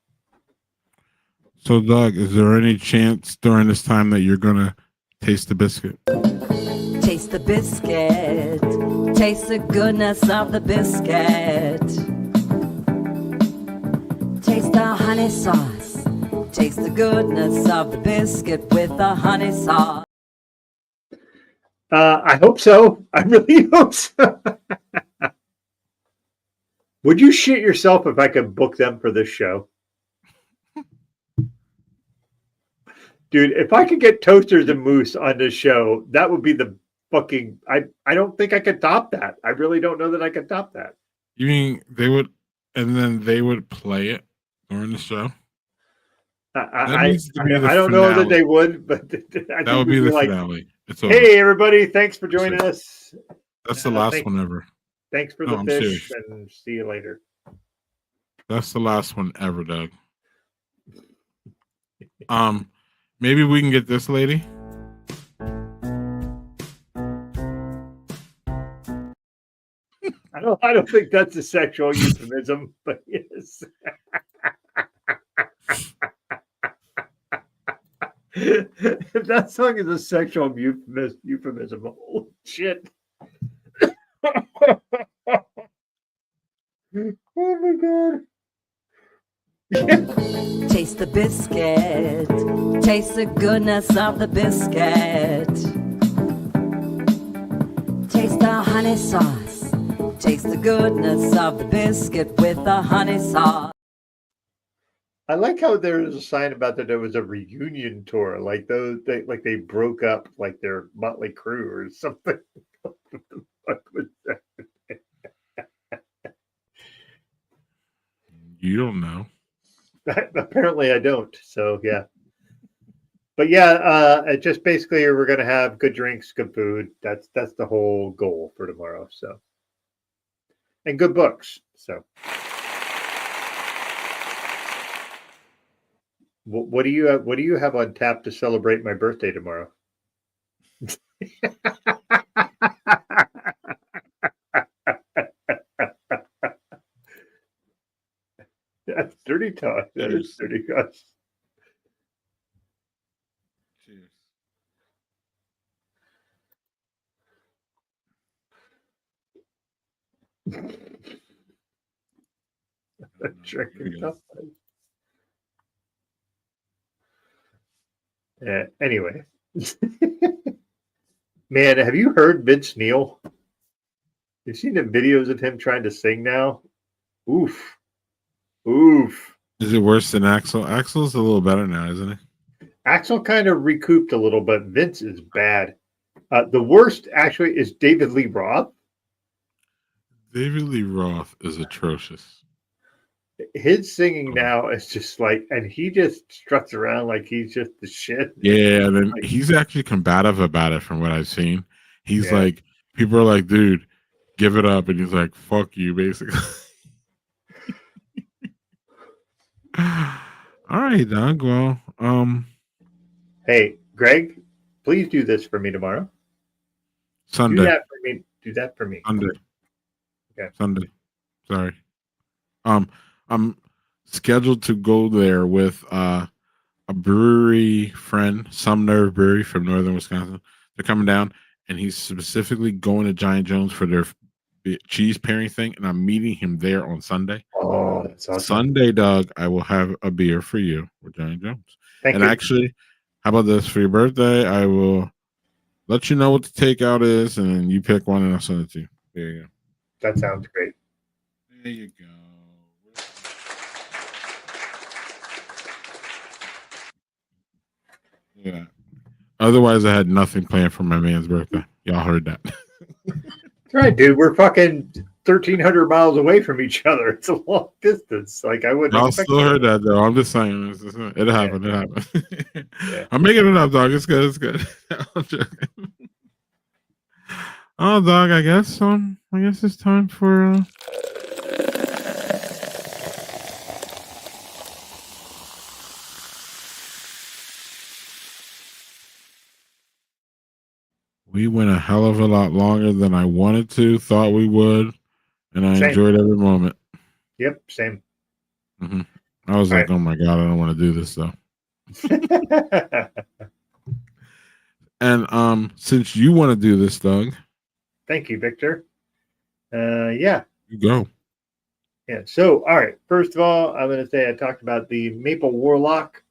So Doug, is there any chance during this time that you're gonna taste the biscuit? Taste the biscuit. Taste the goodness of the biscuit. Taste the honey sauce. Taste the goodness of the biscuit with the honey sauce. I hope so. I really hope so. Would you shit yourself if I could book them for this show? Dude, if I could get Toasters and Moose on this show, that would be the fucking... I don't think I could top that. I really don't know that I could top that. You mean they would, and then they would play it during the show? I don't know that they would, but I that would be the finale. Hey, everybody, thanks for joining us. That's the last one ever. Thanks for the fish, and see you later. That's the last one ever, Doug. Maybe we can get this lady. I don't think that's a sexual euphemism, but yes. If that song is a sexual euphemism, holy shit. Oh my god. Taste the biscuit. Taste the goodness of the biscuit. Taste the honey sauce. Taste the goodness of the biscuit with the honey sauce. I like how there was a sign about that there was a reunion tour, like they broke up like their Motley Crue or something. What the fuck was that? You don't know. Apparently, I don't. So yeah, but yeah, it just basically we're gonna have good drinks, good food. That's the whole goal for tomorrow. So, and good books. So, what do you have? What do you have on tap to celebrate my birthday tomorrow? That's dirty talk. That is dirty talk. Cheers. Drinking stuff. Anyway, man, have you heard Vince Neil? You've seen the videos of him trying to sing now? Oof. Oof. Is it worse than Axel? Axel's a little better now, isn't he? Axel kind of recouped a little, but Vince is bad. The worst, actually, is David Lee Roth. David Lee Roth is atrocious. His singing now is just like, and he just struts around like he's just the shit. Yeah, and then he's actually combative about it from what I've seen. He's like, people are like, dude, give it up. And he's like, fuck you, basically. All right, Doug. Well, hey, Greg, please do this for me tomorrow. Sunday. Do that for me. Do that for me. Sunday. Okay. Sunday. Sorry. I'm scheduled to go there with a brewery friend, Sumner Brewery from northern Wisconsin. They're coming down, and he's specifically going to Giant Jones for their cheese pairing thing, and I'm meeting him there on Sunday. Oh, that's awesome. Sunday, Doug, I will have a beer for you with Giant Jones. Thank you. Actually, how about this for your birthday? I will let you know what the takeout is, and then you pick one, and I'll send it to you. There you go. That sounds great. There you go. Yeah. Otherwise, I had nothing planned for my man's birthday. Y'all heard that. That's right, dude. We're fucking 1,300 miles away from each other. It's a long distance. Like I wouldn't. Y'all still heard that though. I'm just saying, it happened. Yeah. It happened. Yeah. I'm making it up, dog. It's good. It's good. I'm joking. Oh, dog. I guess it's time for. We went a hell of a lot longer than I wanted to, thought we would, and I enjoyed every moment. Yep, same. Mm-hmm. I was like, oh my God, I don't want to do this though. And since you want to do this, Doug. Thank you, Victor. Yeah. You go. Yeah. So, all right. First of all, I'm going to say I talked about the Maple Warlock,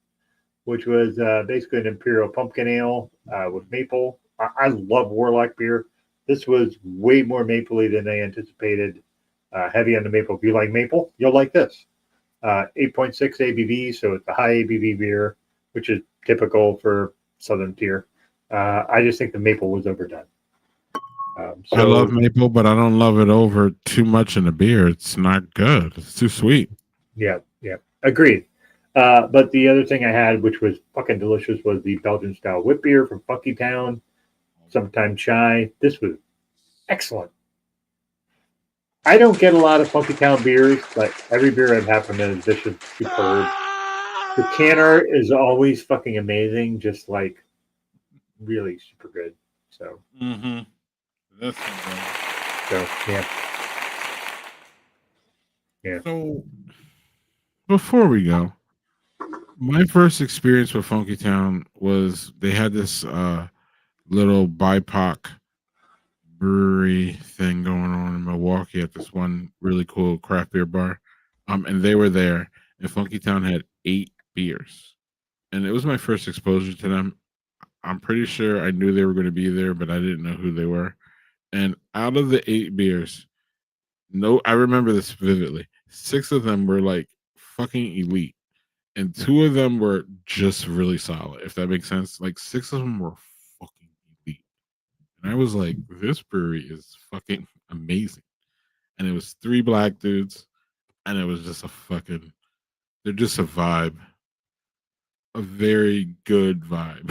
which was basically an Imperial Pumpkin Ale with maple. I love Warlock beer. This was way more mapley than I anticipated. Heavy on the maple. If you like maple, you'll like this. 8.6 ABV, so it's a high ABV beer, which is typical for Southern Tier. I just think the maple was overdone. I love maple, but I don't love it over too much in the beer. It's not good. It's too sweet. Yeah, agreed. But the other thing I had, which was fucking delicious, was the Belgian style whip beer from Funky Town, Summertime Chai. This was excellent. I don't get a lot of Funky Town beers, but every beer I've had from them is just superb. The can art is always fucking amazing, just like really super good. So, yeah. So, before we go, my first experience with Funky Town was they had this little BIPOC brewery thing going on in Milwaukee at this one really cool craft beer bar. And they were there, and Funky Town had 8 beers. And it was my first exposure to them. I'm pretty sure I knew they were going to be there, but I didn't know who they were. And out of the 8 beers, No, I remember this vividly. 6 of them were like fucking elite, and 2 of them were just really solid. If that makes sense, like 6 of them were fucking elite, and I was like, this brewery is fucking amazing. And it was 3 black dudes, and it was just a fucking. They're just a vibe, a very good vibe.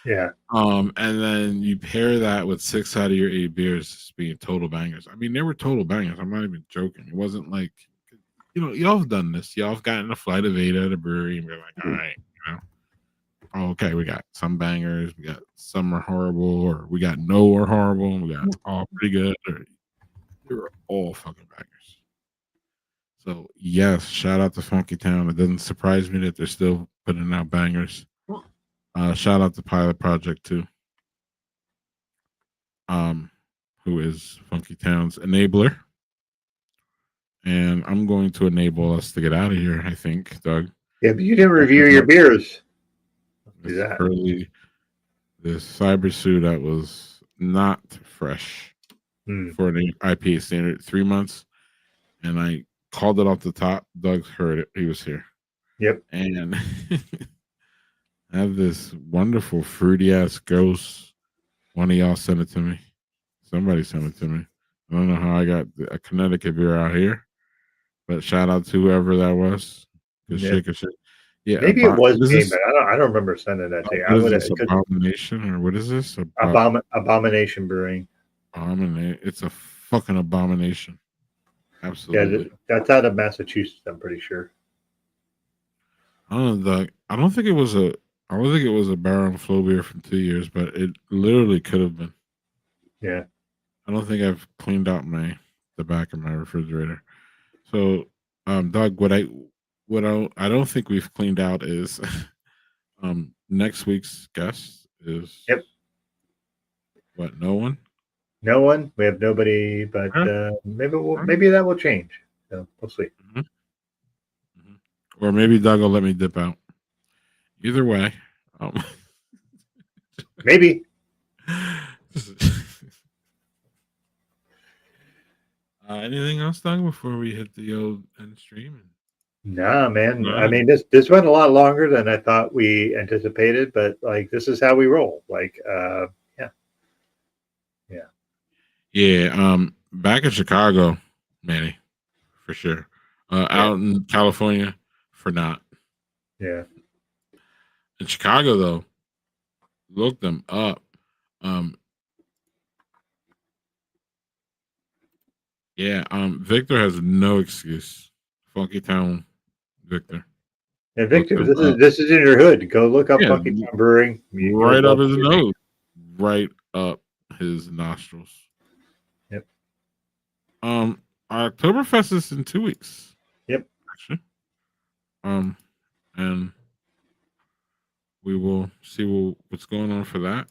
Yeah. And then you pair that with 6 out of your 8 beers just being total bangers. I mean, they were total bangers. I'm not even joking. It wasn't like, y'all have done this. Y'all have gotten a flight of 8 at a brewery and be like, all right, oh, okay, we got some bangers, we got some are horrible, or we got no or horrible, and we got all pretty good. They were all fucking bangers. So yes, shout out to Funky Town. It doesn't surprise me that they're still putting out bangers. Shout out to Pilot Project too. Who is Funky Town's enabler. And I'm going to enable us to get out of here, I think, Doug. Yeah, but you didn't review your beers. Do that. Early, this cyber suit that was not fresh for an IPA standard, 3 months. And I called it off the top. Doug heard it. He was here. Yep. And I have this wonderful fruity ass ghost. One of y'all sent it to me. Somebody sent it to me. I don't know how I got a Connecticut beer out here, but shout out to whoever that was. Shake. Yeah, maybe it was me, but I don't remember sending that to you. What is this, Abomination, or what is this? Abomination Brewing. It's a fucking abomination. Absolutely. Yeah, that's out of Massachusetts. I'm pretty sure. I don't know, Doug. I don't think it was a Barrel and Flow beer from 2 years, but it literally could have been. Yeah. I don't think I've cleaned out the back of my refrigerator. So, Doug, what I don't think we've cleaned out is next week's guest is what? No one. No one. We have nobody, but maybe that will change. So we'll see. Or maybe Doug will let me dip out. Either way, maybe. Anything else, Doug, before we hit the old end stream? Nah, man. No. I mean, this went a lot longer than I thought we anticipated, but like this is how we roll. Like, yeah. Back in Chicago, Manny, for sure. Out in California, for not. Yeah. In Chicago, though, look them up. Victor has no excuse. Funky Town, Victor. And Victor, this is in your hood. Go look up Funky Town Brewing. Right up his nose. Right up his nostrils. Yep. Oktoberfest is in 2 weeks. Yep. Actually. And we will see what's going on for that.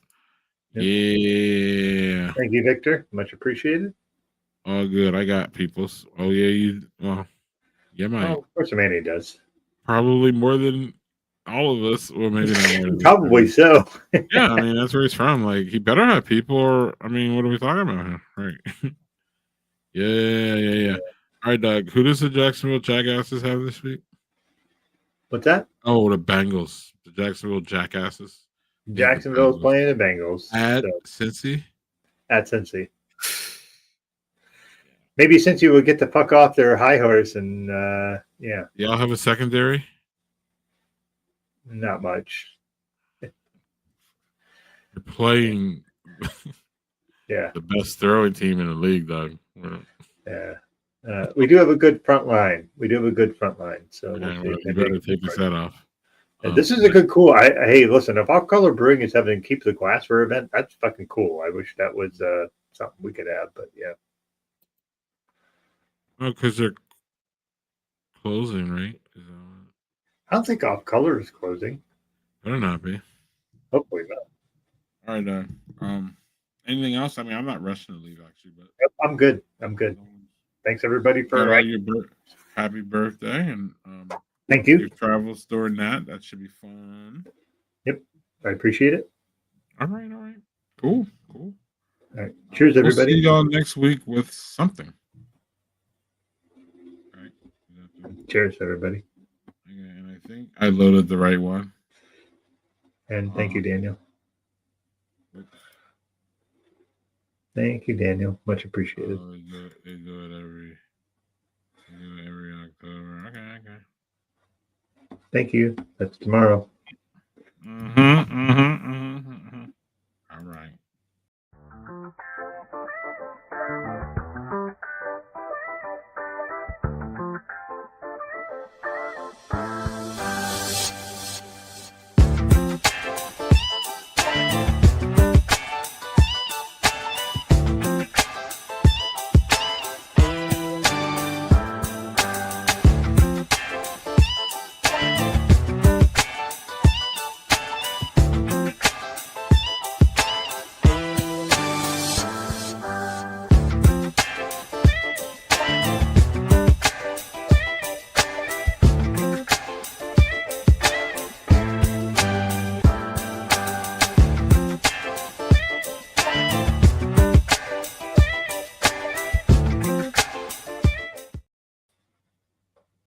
Yep. Yeah. Thank you, Victor. Much appreciated. Oh, good. I got people's. Oh, yeah. Yeah, mate. Oh, of course, Manny does. Probably more than all of us, or maybe not more than probably so. Yeah, I mean, that's where he's from. Like, he better have people, or I mean, what are we talking about here? Right. Yeah. All right, Doug. Who does the Jacksonville Jackasses have this week? What's that? Oh, the Bengals. The Jacksonville Jackasses. Jacksonville's playing the Bengals. At Cincy? At Cincy. Maybe Cincy will get the fuck off their high horse and, yeah. Y'all have a secondary? Not much. You're playing the best throwing team in the league, Doug. Yeah. We do have a good front line. So you better take your set off. This is a good cool. Hey, listen, if Off Color Brewing is having Keep the Glass for event, that's fucking cool. I wish that was something we could have, but yeah. Oh, because they're closing, right? I don't think Off Color is closing. Better not be. Hopefully not. All right, anything else? I mean, I'm not rushing to leave actually, but I'm good. Thanks everybody for your happy birthday and thank you. Your travels during that. That should be fun. Yep, I appreciate it. All right. Cool. All right. Cheers, everybody. We'll see y'all next week with something. Cheers, everybody. Okay, and I think I loaded the right one. And thank you, Daniel. Thank you, Daniel. Much appreciated. They do it every October. Okay. Thank you. That's tomorrow.